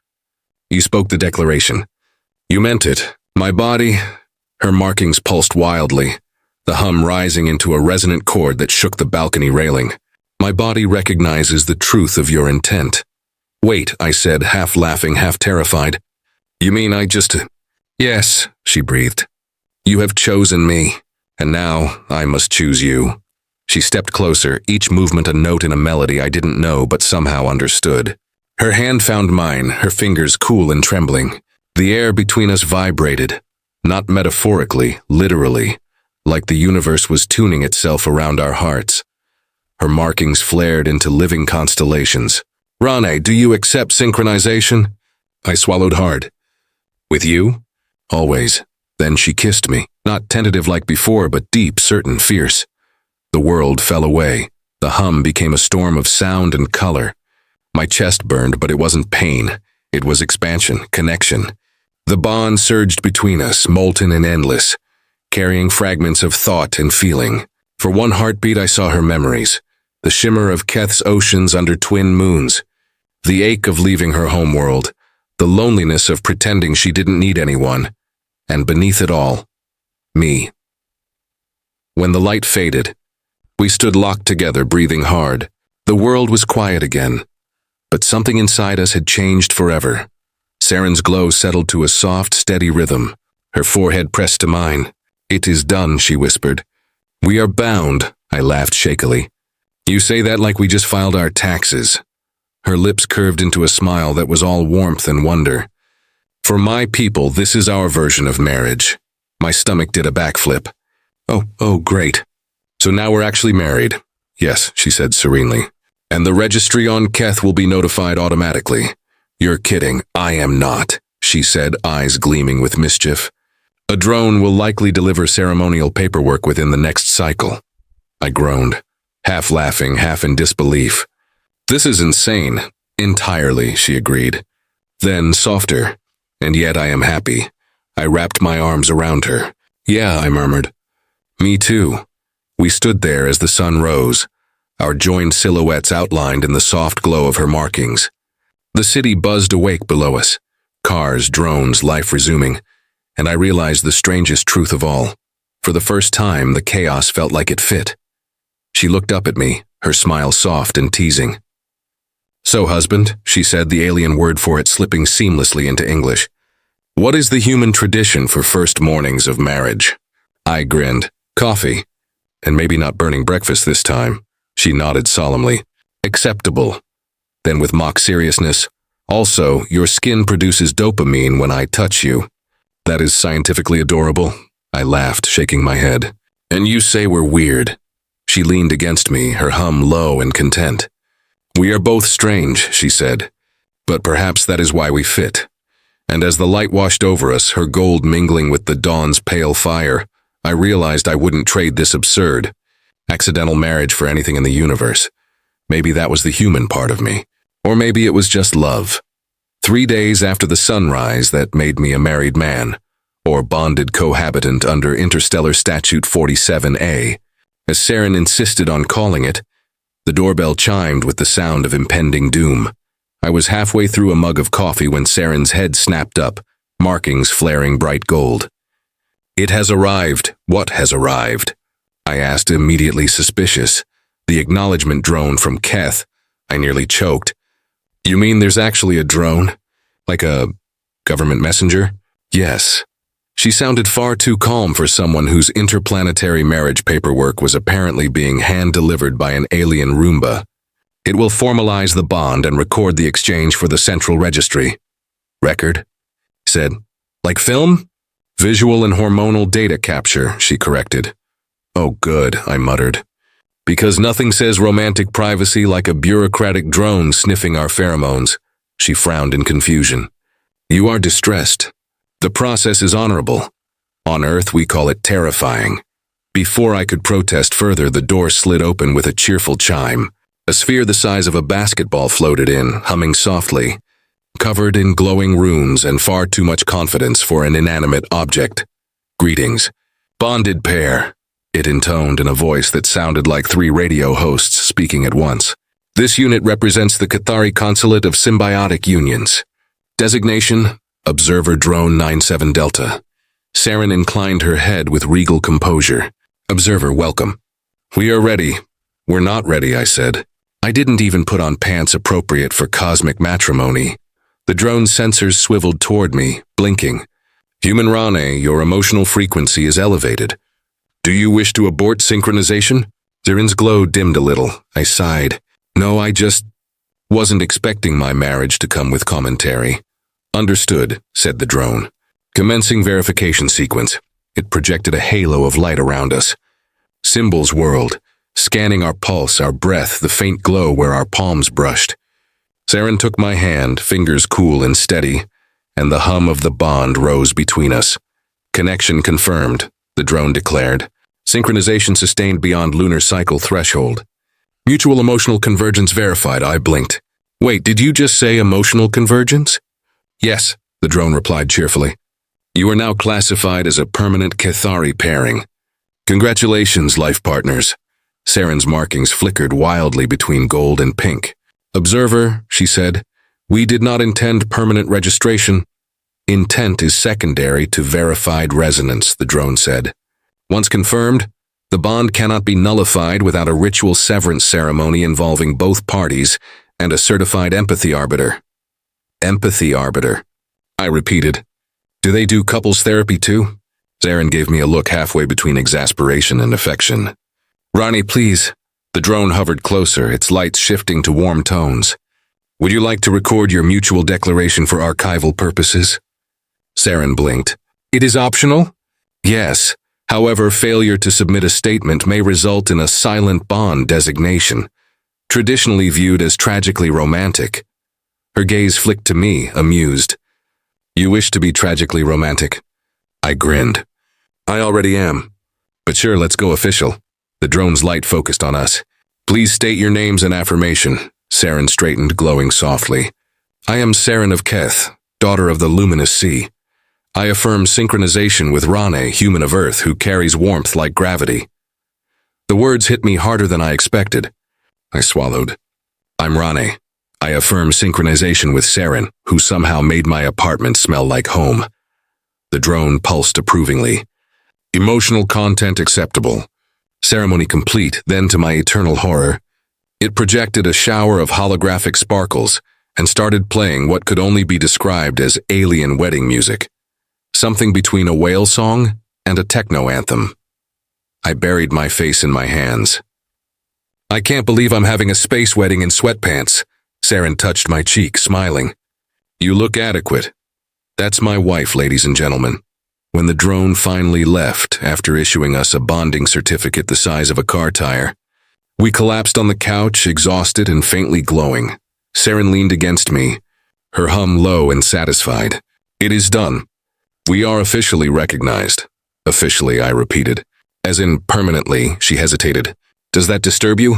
S1: You spoke the declaration. You meant it. My body... Her markings pulsed wildly, the hum rising into a resonant chord that shook the balcony railing. My body recognizes the truth of your intent. Wait, I said, half laughing, half terrified. You mean I just... Yes, she breathed. You have chosen me, and now I must choose you. She stepped closer, each movement a note in a melody I didn't know but somehow understood. Her hand found mine, her fingers cool and trembling. The air between us vibrated, not metaphorically, literally, like the universe was tuning itself around our hearts. Her markings flared into living constellations. Rane, do you accept synchronization? I swallowed hard. With you? Always. Then she kissed me, not tentative like before, but deep, certain, fierce. The world fell away. The hum became a storm of sound and color. My chest burned, but it wasn't pain. It was expansion, connection. The bond surged between us, molten and endless, carrying fragments of thought and feeling. For one heartbeat I saw her memories, the shimmer of Keth's oceans under twin moons, the ache of leaving her homeworld, the loneliness of pretending she didn't need anyone, and beneath it all, me. When the light faded, we stood locked together, breathing hard. The world was quiet again, but something inside us had changed forever. Saren's glow settled to a soft, steady rhythm. Her forehead pressed to mine. It is done, she whispered. We are bound, I laughed shakily. You say that like we just filed our taxes. Her lips curved into a smile that was all warmth and wonder. For my people, this is our version of marriage. My stomach did a backflip. Oh, great. So now we're actually married. Yes, she said serenely. And the registry on Keth will be notified automatically. You're kidding. I am not, she said, eyes gleaming with mischief. A drone will likely deliver ceremonial paperwork within the next cycle. I groaned, half laughing, half in disbelief. This is insane. Entirely, she agreed. Then, softer. And yet I am happy. I wrapped my arms around her. Yeah, I murmured. Me too. We stood there as the sun rose, our joined silhouettes outlined in the soft glow of her markings. The city buzzed awake below us, cars, drones, life resuming, and I realized the strangest truth of all. For the first time, the chaos felt like it fit. She looked up at me, her smile soft and teasing. So, husband, she said, the alien word for it slipping seamlessly into English. What is the human tradition for first mornings of marriage? I grinned. Coffee. And maybe not burning breakfast this time. She nodded solemnly. Acceptable. Then with mock seriousness, also, your skin produces dopamine when I touch you. That is scientifically adorable. I laughed, shaking my head. And you say we're weird. She leaned against me, her hum low and content. We are both strange, she said, but perhaps that is why we fit. And as the light washed over us, her gold mingling with the dawn's pale fire, I realized I wouldn't trade this absurd, accidental marriage for anything in the universe. Maybe that was the human part of me. Or maybe it was just love. 3 days after the sunrise that made me a married man, or bonded cohabitant under Interstellar Statute 47A, as Saren insisted on calling it, the doorbell chimed with the sound of impending doom. I was halfway through a mug of coffee when Saren's head snapped up, markings flaring bright gold. It has arrived. What has arrived? I asked, immediately suspicious. The acknowledgement drone from Keth. I nearly choked. You mean there's actually a drone? Like a government messenger? Yes. She sounded far too calm for someone whose interplanetary marriage paperwork was apparently being hand-delivered by an alien Roomba. It will formalize the bond and record the exchange for the central registry. Record? Said. Like film? Visual and hormonal data capture, she corrected. Oh, good, I muttered. Because nothing says romantic privacy like a bureaucratic drone sniffing our pheromones. She frowned in confusion. You are distressed. The process is honorable. On Earth, we call it terrifying. Before I could protest further, the door slid open with a cheerful chime. A sphere the size of a basketball floated in, humming softly. covered in glowing runes and far too much confidence for an inanimate object. Greetings. Bonded pair, it intoned in a voice that sounded like 3 radio hosts speaking at once. This unit represents the Cathari Consulate of Symbiotic Unions. Designation, Observer Drone 97 Delta. Saren inclined her head with regal composure. Observer, welcome. We are ready. We're not ready, I said. I didn't even put on pants appropriate for cosmic matrimony. The drone's sensors swiveled toward me, blinking. Human Rane, your emotional frequency is elevated. Do you wish to abort synchronization? Zarin's glow dimmed a little. I sighed. No, I just wasn't expecting my marriage to come with commentary. Understood, said the drone. Commencing verification sequence. It projected a halo of light around us. Symbols whirled, scanning our pulse, our breath, the faint glow where our palms brushed. Saren took my hand, fingers cool and steady, and the hum of the bond rose between us. Connection confirmed, the drone declared. Synchronization sustained beyond lunar cycle threshold. Mutual emotional convergence verified, I blinked. Wait, did you just say emotional convergence? Yes, the drone replied cheerfully. You are now classified as a permanent Cathari pairing. Congratulations, life partners. Saren's markings flickered wildly between gold and pink. Observer, she said, we did not intend permanent registration. Intent is secondary to verified resonance, the drone said. Once confirmed, the bond cannot be nullified without a ritual severance ceremony involving both parties and a certified empathy arbiter. Empathy arbiter, I repeated. Do they do couples therapy too? Saren gave me a look halfway between exasperation and affection. Ronnie, please. The drone hovered closer, its lights shifting to warm tones. Would you like to record your mutual declaration for archival purposes? Saren blinked. It is optional? Yes. However, failure to submit a statement may result in a silent bond designation, traditionally viewed as tragically romantic. Her gaze flicked to me, amused. You wish to be tragically romantic? I grinned. I already am. But sure, let's go official. The drone's light focused on us. Please state your names and affirmation. Saren straightened, glowing softly. I am Saren of Keth, daughter of the luminous sea. I affirm synchronization with Rane, human of Earth, who carries warmth like gravity. The words hit me harder than I expected. I swallowed. I'm Rane. I affirm synchronization with Saren, who somehow made my apartment smell like home. The drone pulsed approvingly. Emotional content acceptable. Ceremony complete, then to my eternal horror, it projected a shower of holographic sparkles and started playing what could only be described as alien wedding music. Something between a whale song and a techno anthem. I buried my face in my hands. I can't believe I'm having a space wedding in sweatpants. Saren touched my cheek, smiling. You look adequate. That's my wife, ladies and gentlemen. When the drone finally left, after issuing us a bonding certificate the size of a car tire, we collapsed on the couch, exhausted and faintly glowing. Saren leaned against me, her hum low and satisfied. It is done. We are officially recognized. Officially, I repeated. As in permanently, she hesitated. Does that disturb you?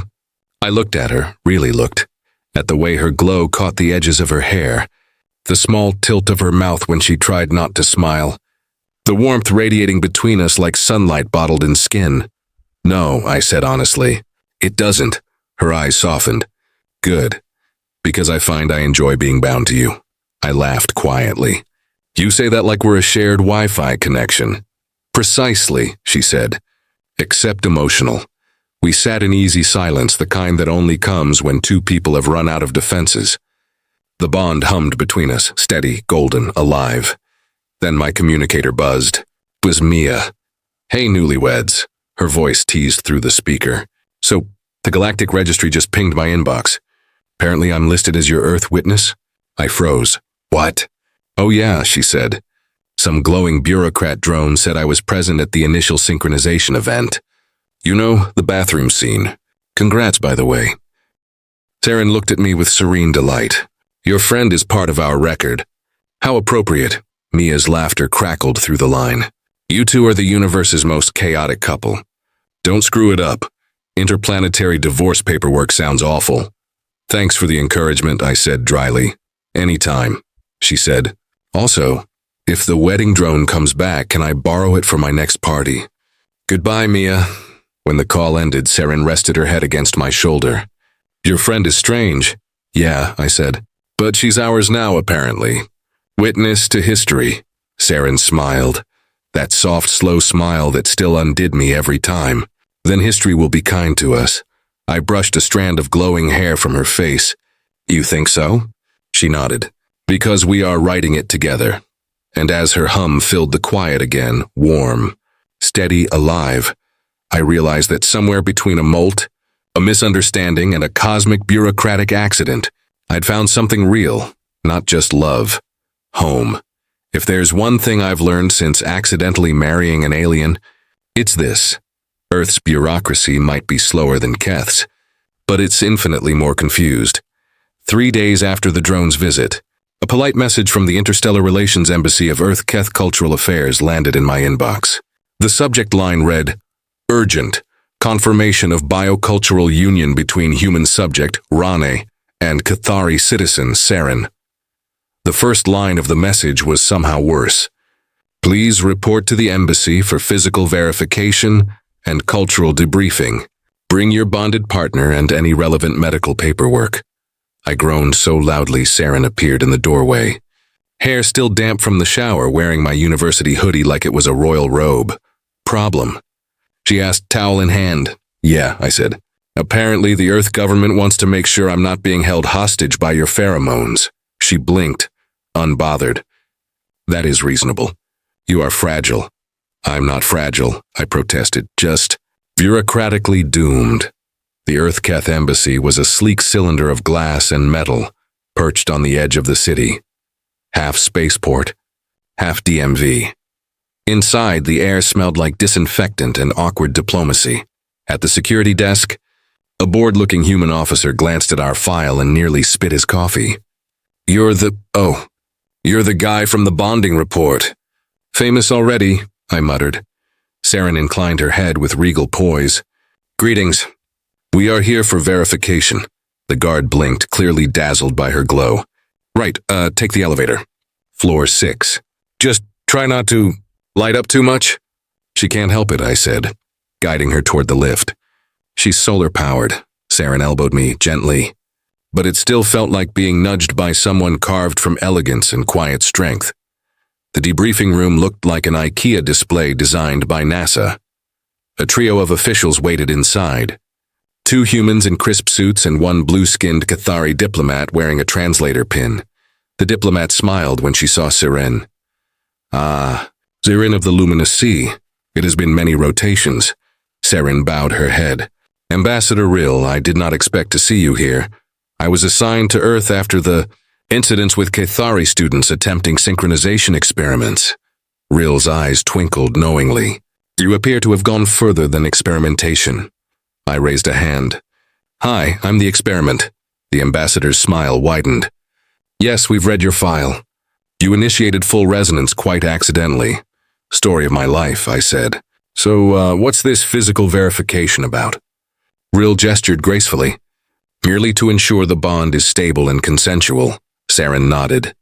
S1: I looked at her, really looked, at the way her glow caught the edges of her hair, the small tilt of her mouth when she tried not to smile, the warmth radiating between us like sunlight bottled in skin. No, I said honestly. It doesn't. Her eyes softened. Good. Because I find I enjoy being bound to you. I laughed quietly. You say that like we're a shared Wi-Fi connection. Precisely, she said. Except emotional. We sat in easy silence, the kind that only comes when two people have run out of defenses. The bond hummed between us, steady, golden, alive. Then my communicator buzzed. It was Mia. Hey, newlyweds. Her voice teased through the speaker. So, the Galactic Registry just pinged my inbox. Apparently I'm listed as your Earth witness? I froze. What? Oh yeah, she said. Some glowing bureaucrat drone said I was present at the initial synchronization event. You know, the bathroom scene. Congrats, by the way. Saren looked at me with serene delight. Your friend is part of our record. How appropriate. Mia's laughter crackled through the line. You two are the universe's most chaotic couple. Don't screw it up. Interplanetary divorce paperwork sounds awful. Thanks for the encouragement, I said dryly. Anytime. she said. Also, if the wedding drone comes back, can I borrow it for my next party? Goodbye, Mia. When the call ended, Saren rested her head against my shoulder. Your friend is strange. Yeah, I said. But she's ours now, apparently. Witness to history. Saren smiled. That soft, slow smile that still undid me every time. Then history will be kind to us. I brushed a strand of glowing hair from her face. You think so? She nodded. Because we are writing it together. And as her hum filled the quiet again, warm, steady, alive, I realized that somewhere between a molt, a misunderstanding, and a cosmic bureaucratic accident, I'd found something real, not just love. Home. If there's one thing I've learned since accidentally marrying an alien, it's this. Earth's bureaucracy might be slower than Keth's, but it's infinitely more confused. 3 days after the drone's visit, a polite message from the Interstellar Relations Embassy of Earth Keth Cultural Affairs landed in my inbox. The subject line read, Urgent, confirmation of biocultural union between human subject, Rane, and Cathari citizen, Saren. The first line of the message was somehow worse. Please report to the embassy for physical verification and cultural debriefing. Bring your bonded partner and any relevant medical paperwork. I groaned so loudly Saren appeared in the doorway. Hair still damp from the shower, wearing my university hoodie like it was a royal robe. Problem? She asked, towel in hand. Yeah, I said. Apparently the Earth government wants to make sure I'm not being held hostage by your pheromones. She blinked, unbothered. That is reasonable. You are fragile. I'm not fragile, I protested, just bureaucratically doomed. The Earth Keth Embassy was a sleek cylinder of glass and metal, perched on the edge of the city. Half spaceport, half DMV. Inside, the air smelled like disinfectant and awkward diplomacy. At the security desk, a bored-looking human officer glanced at our file and nearly spit his coffee. You're the guy from the bonding report. Famous already, I muttered. Saren inclined her head with regal poise. Greetings. We are here for verification. The guard blinked, clearly dazzled by her glow. Right, take the elevator. Floor 6. Just try not to light up too much. She can't help it, I said, guiding her toward the lift. She's solar-powered, Saren elbowed me gently. But it still felt like being nudged by someone carved from elegance and quiet strength. The debriefing room looked like an IKEA display designed by NASA. A trio of officials waited inside. 2 humans in crisp suits and 1 blue-skinned Cathari diplomat wearing a translator pin. The diplomat smiled when she saw Saren. Ah, Saren of the luminous sea. It has been many rotations. Saren bowed her head. Ambassador Rill, I did not expect to see you here. I was assigned to Earth after the incidents with Cathari students attempting synchronization experiments. Rill's eyes twinkled knowingly. You appear to have gone further than experimentation. I raised a hand. Hi, I'm the experiment. The ambassador's smile widened. Yes, we've read your file. You initiated full resonance quite accidentally. Story of my life, I said. So, what's this physical verification about? Rill gestured gracefully. Merely to ensure the bond is stable and consensual. Saren nodded.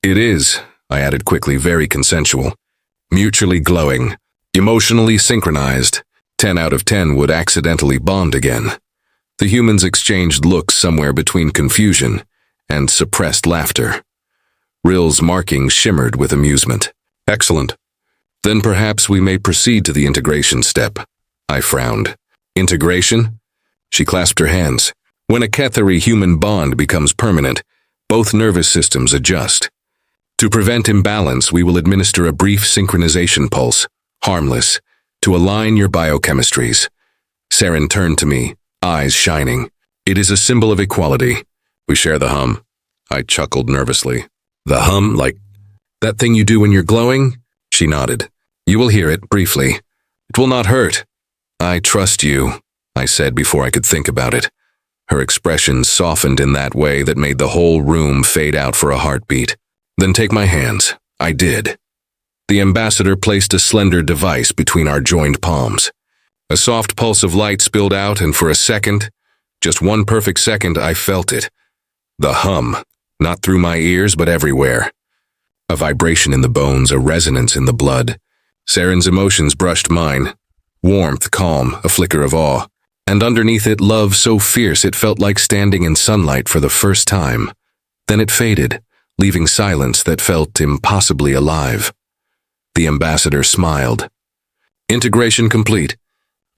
S1: It is, I added quickly, very consensual. Mutually glowing. Emotionally synchronized. 10 out of 10 would accidentally bond again. The humans exchanged looks somewhere between confusion and suppressed laughter. Rill's markings shimmered with amusement. Excellent. Then perhaps we may proceed to the integration step. I frowned. Integration? She clasped her hands. When a Cathari human bond becomes permanent, both nervous systems adjust. To prevent imbalance, we will administer a brief synchronization pulse, harmless, to align your biochemistries. Saren turned to me, eyes shining. It is a symbol of equality. We share the hum. I chuckled nervously. The hum, like that thing you do when you're glowing? She nodded. You will hear it, briefly. It will not hurt. I trust you, I said before I could think about it. Her expression softened in that way that made the whole room fade out for a heartbeat. Then take my hands. I did. The ambassador placed a slender device between our joined palms. A soft pulse of light spilled out, and for a second, just one perfect second, I felt it. The hum, not through my ears but everywhere. A vibration in the bones, a resonance in the blood. Saren's emotions brushed mine. Warmth, calm, a flicker of awe. And underneath it, love so fierce it felt like standing in sunlight for the first time. Then it faded, leaving silence that felt impossibly alive. The ambassador smiled. Integration complete.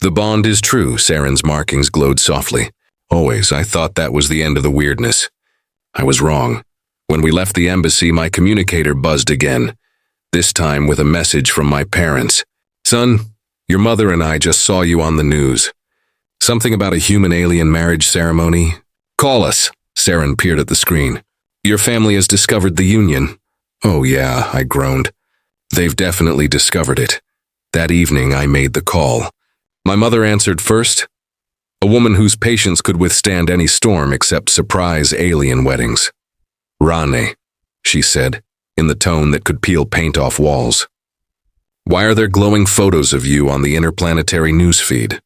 S1: The bond is true, Saren's markings glowed softly. Always, I thought that was the end of the weirdness. I was wrong. When we left the embassy, my communicator buzzed again, this time with a message from my parents. Son, your mother and I just saw you on the news. Something about a human-alien marriage ceremony? Call us. Saren peered at the screen. Your family has discovered the union. Oh yeah, I groaned. They've definitely discovered it. That evening, I made the call. My mother answered first. A woman whose patience could withstand any storm except surprise alien weddings. Rane, she said, in the tone that could peel paint off walls. Why are there glowing photos of you on the interplanetary newsfeed?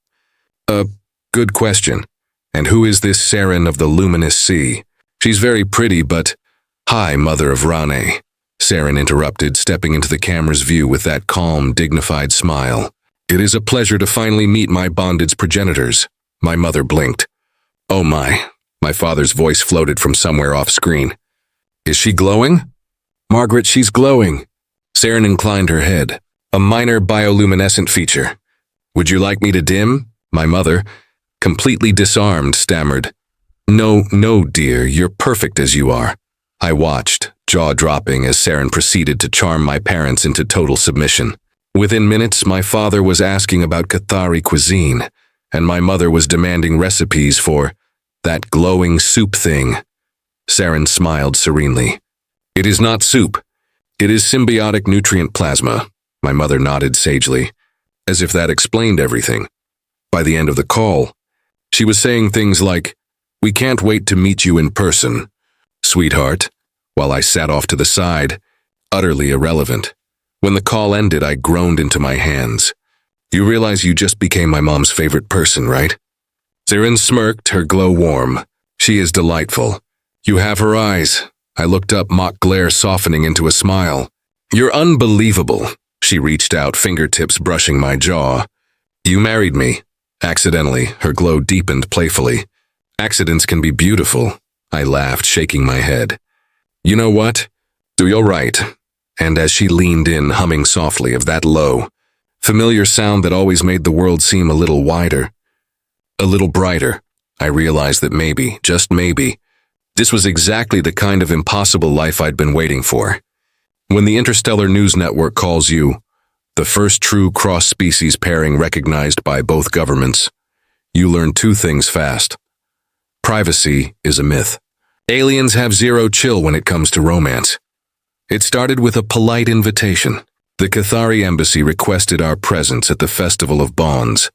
S1: Good question. And who is this Saren of the luminous sea? She's very pretty, but... Hi, mother of Rane, Saren interrupted, stepping into the camera's view with that calm, dignified smile. It is a pleasure to finally meet my bonded's progenitors. My mother blinked. Oh my father's voice floated from somewhere off screen. Is she glowing? Margaret, she's glowing. Saren inclined her head. A minor bioluminescent feature. Would you like me to dim? My mother, completely disarmed, stammered. No, dear, you're perfect as you are. I watched, jaw dropping, as Saren proceeded to charm my parents into total submission. Within minutes, my father was asking about Cathari cuisine, and my mother was demanding recipes for that glowing soup thing. Saren smiled serenely. It is not soup. It is symbiotic nutrient plasma. My mother nodded sagely, as if that explained everything. By the end of the call, she was saying things like, "We can't wait to meet you in person, sweetheart," while I sat off to the side, utterly irrelevant. When the call ended, I groaned into my hands. You realize you just became my mom's favorite person, right? Saren smirked, her glow warm. She is delightful. You have her eyes. I looked up, mock glare softening into a smile. You're unbelievable. She reached out, fingertips brushing my jaw. You married me. Accidentally, her glow deepened playfully. Accidents can be beautiful. I laughed, shaking my head. You know what? So you're right. And as she leaned in, humming softly of that low, familiar sound that always made the world seem a little wider, a little brighter, I realized that maybe, just maybe, this was exactly the kind of impossible life I'd been waiting for. When the Interstellar News Network calls you the first true cross-species pairing recognized by both governments, you learn two things fast. Privacy is a myth. Aliens have zero chill when it comes to romance. It started with a polite invitation. The Cathari embassy requested our presence at the Festival of Bonds,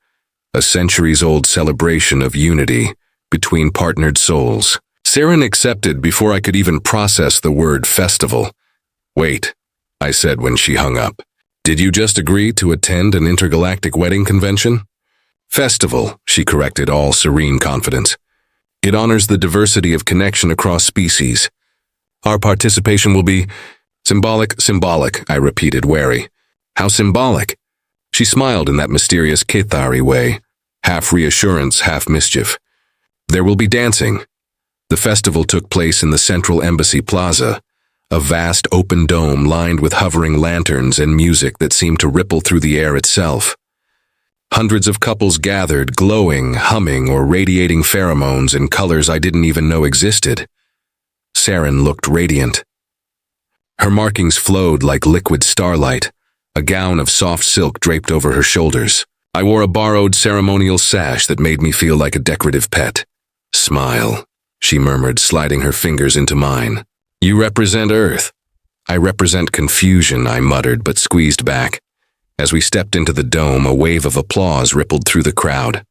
S1: a centuries-old celebration of unity between partnered souls. Saren accepted before I could even process the word festival. Wait, I said when she hung up. Did you just agree to attend an intergalactic wedding convention? Festival, she corrected, all serene confidence. It honors the diversity of connection across species. Our participation will be symbolic, I repeated, wary. How symbolic? She smiled in that mysterious Cathari way, half reassurance, half mischief. There will be dancing. The festival took place in the Central Embassy Plaza, a vast open dome lined with hovering lanterns and music that seemed to ripple through the air itself. Hundreds of couples gathered, glowing, humming, or radiating pheromones in colors I didn't even know existed. Saren looked radiant. Her markings flowed like liquid starlight, a gown of soft silk draped over her shoulders. I wore a borrowed ceremonial sash that made me feel like a decorative pet. Smile, she murmured, sliding her fingers into mine. You represent Earth. I represent confusion, I muttered, but squeezed back. As we stepped into the dome, a wave of applause rippled through the crowd.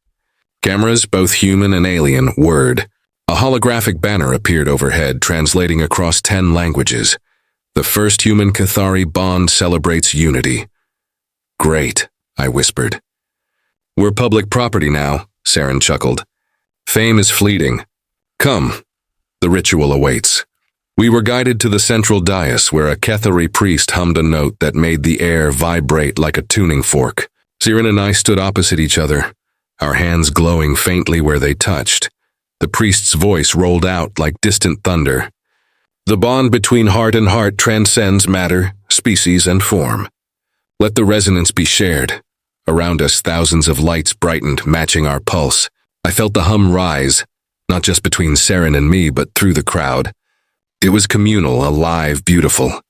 S1: Cameras, both human and alien, whirred. A holographic banner appeared overhead, translating across 10 languages. The first human Cathari bond celebrates unity. Great, I whispered. We're public property now, Saren chuckled. Fame is fleeting. Come, the ritual awaits. We were guided to the central dais where a Kethari priest hummed a note that made the air vibrate like a tuning fork. Siren and I stood opposite each other, our hands glowing faintly where they touched. The priest's voice rolled out like distant thunder. The bond between heart and heart transcends matter, species, and form. Let the resonance be shared. Around us, thousands of lights brightened, matching our pulse. I felt the hum rise, not just between Saren and me, but through the crowd. It was communal, alive, beautiful.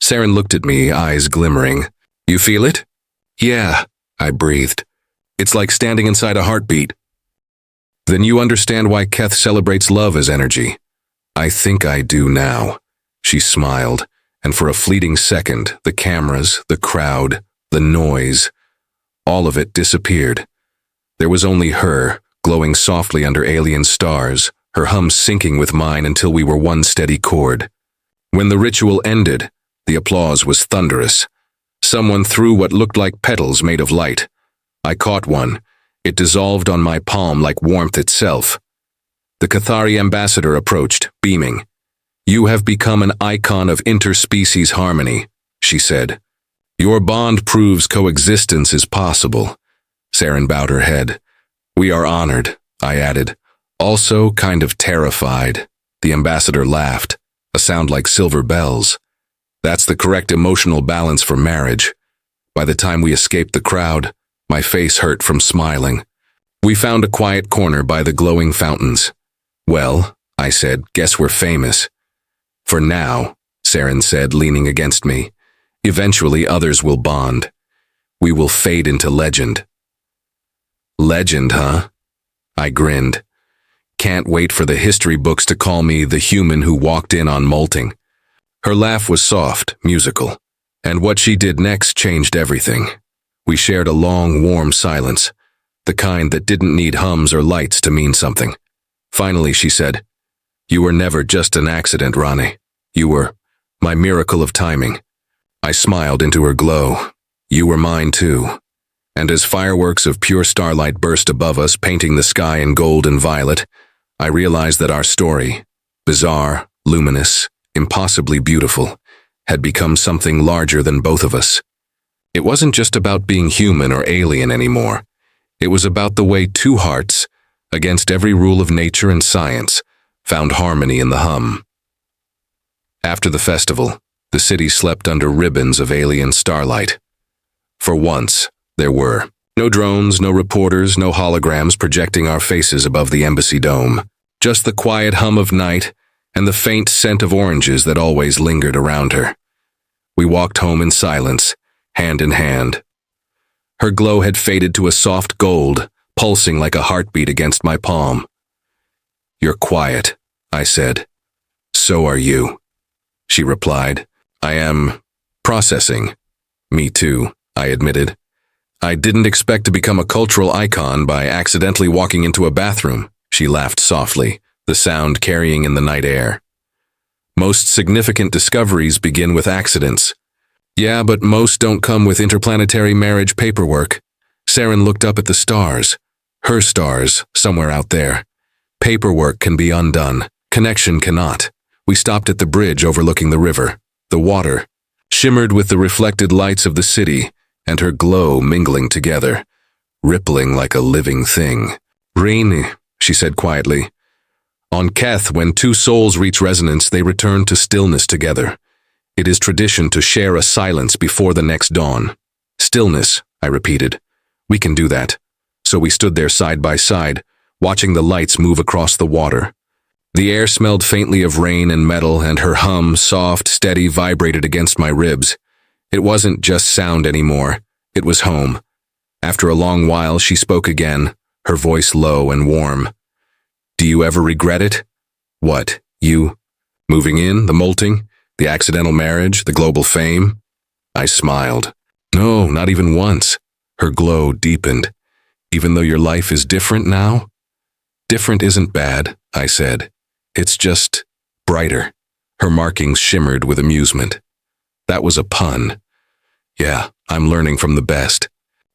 S1: Saren looked at me, eyes glimmering. You feel it? Yeah, I breathed. It's like standing inside a heartbeat. Then you understand why Keth celebrates love as energy. I think I do now. She smiled, and for a fleeting second, the cameras, the crowd, the noise, all of it disappeared. There was only her, glowing softly under alien stars, her hum syncing with mine until we were one steady chord. When the ritual ended, the applause was thunderous. Someone threw what looked like petals made of light. I caught one. It dissolved on my palm like warmth itself. The Cathari ambassador approached, beaming. You have become an icon of interspecies harmony, she said. Your bond proves coexistence is possible. Saren bowed her head. We are honored, I added. Also kind of terrified. The ambassador laughed, a sound like silver bells. That's the correct emotional balance for marriage. By the time we escaped the crowd, my face hurt from smiling. We found a quiet corner by the glowing fountains. Well, I said, guess we're famous. For now, Saren said, leaning against me. Eventually others will bond. We will fade into legend. Legend, huh? I grinned. Can't wait for the history books to call me the human who walked in on Molting. Her laugh was soft, musical, and what she did next changed everything. We shared a long, warm silence, the kind that didn't need hums or lights to mean something. Finally, she said, You were never just an accident, Rani. You were my miracle of timing. I smiled into her glow. You were mine too. And as fireworks of pure starlight burst above us, painting the sky in gold and violet, I realized that our story, bizarre, luminous, impossibly beautiful, had become something larger than both of us. It wasn't just about being human or alien anymore. It was about the way two hearts, against every rule of nature and science, found harmony in the hum. After the festival, the city slept under ribbons of alien starlight. For once, there were no drones, no reporters, no holograms projecting our faces above the embassy dome. Just the quiet hum of night and the faint scent of oranges that always lingered around her. We walked home in silence, hand in hand. Her glow had faded to a soft gold, pulsing like a heartbeat against my palm. You're quiet, I said. So are you, she replied. I am processing. Me too, I admitted. I didn't expect to become a cultural icon by accidentally walking into a bathroom, she laughed softly, the sound carrying in the night air. Most significant discoveries begin with accidents. Yeah, but most don't come with interplanetary marriage paperwork. Saren looked up at the stars. Her stars, somewhere out there. Paperwork can be undone. Connection cannot. We stopped at the bridge overlooking the river. The water shimmered with the reflected lights of the city, and her glow mingling together, rippling like a living thing. Rainy, she said quietly. On Keth, when two souls reach resonance, they return to stillness together. It is tradition to share a silence before the next dawn. Stillness, I repeated. We can do that. So we stood there side by side, watching the lights move across the water. The air smelled faintly of rain and metal, and her hum, soft, steady, vibrated against my ribs. It wasn't just sound anymore. It was home. After a long while, she spoke again, her voice low and warm. Do you ever regret it? What, you? Moving in, the molting, the accidental marriage, the global fame? I smiled. No, not even once. Her glow deepened. Even though your life is different now? Different isn't bad, I said. It's just brighter. Her markings shimmered with amusement. That was a pun. Yeah, I'm learning from the best.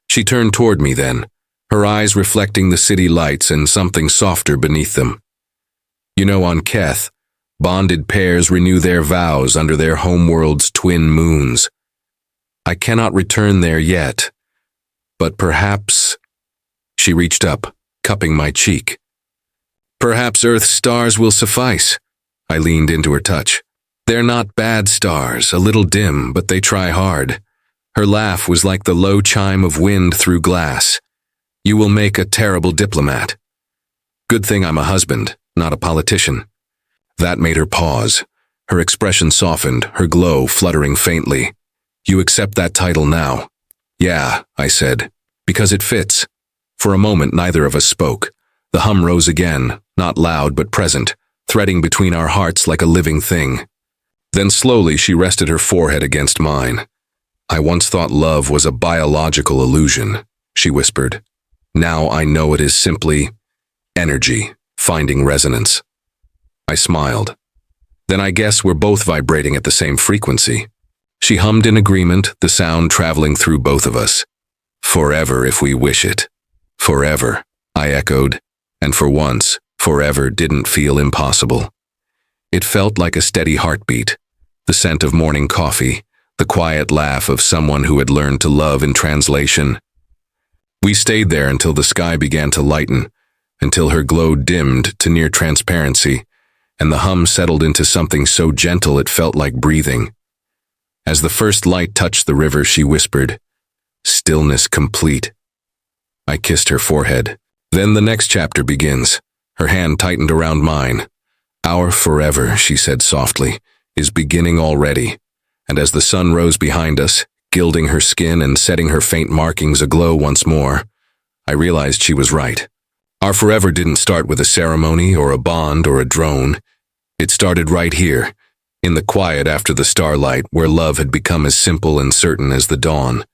S1: She turned toward me then, her eyes reflecting the city lights and something softer beneath them. You know, on Keth, Bonded pairs renew their vows under their homeworld's twin moons. I cannot return there yet, but perhaps... She reached up, cupping my cheek. Perhaps Earth's stars will suffice. I leaned into her touch. They're not bad stars, a little dim, but they try hard. Her laugh was like the low chime of wind through glass. You will make a terrible diplomat. Good thing I'm a husband, not a politician. That made her pause. Her expression softened, her glow fluttering faintly. You accept that title now? Yeah, I said, because it fits. For a moment, neither of us spoke. The hum rose again, not loud but present, threading between our hearts like a living thing. Then slowly she rested her forehead against mine. I once thought love was a biological illusion, she whispered. Now I know it is simply energy, finding resonance. I smiled. Then I guess we're both vibrating at the same frequency. She hummed in agreement, the sound traveling through both of us. Forever if we wish it. Forever, I echoed, and for once, forever didn't feel impossible. It felt like a steady heartbeat, the scent of morning coffee, the quiet laugh of someone who had learned to love in translation. We stayed there until the sky began to lighten, until her glow dimmed to near transparency, and the hum settled into something so gentle it felt like breathing. As the first light touched the river, she whispered, "Stillness complete." I kissed her forehead. Then the next chapter begins. Her hand tightened around mine. Our forever, she said softly, is beginning already. And as the sun rose behind us, gilding her skin and setting her faint markings aglow once more, I realized she was right. Our forever didn't start with a ceremony or a bond or a drone. It started right here, in the quiet after the starlight, where love had become as simple and certain as the dawn.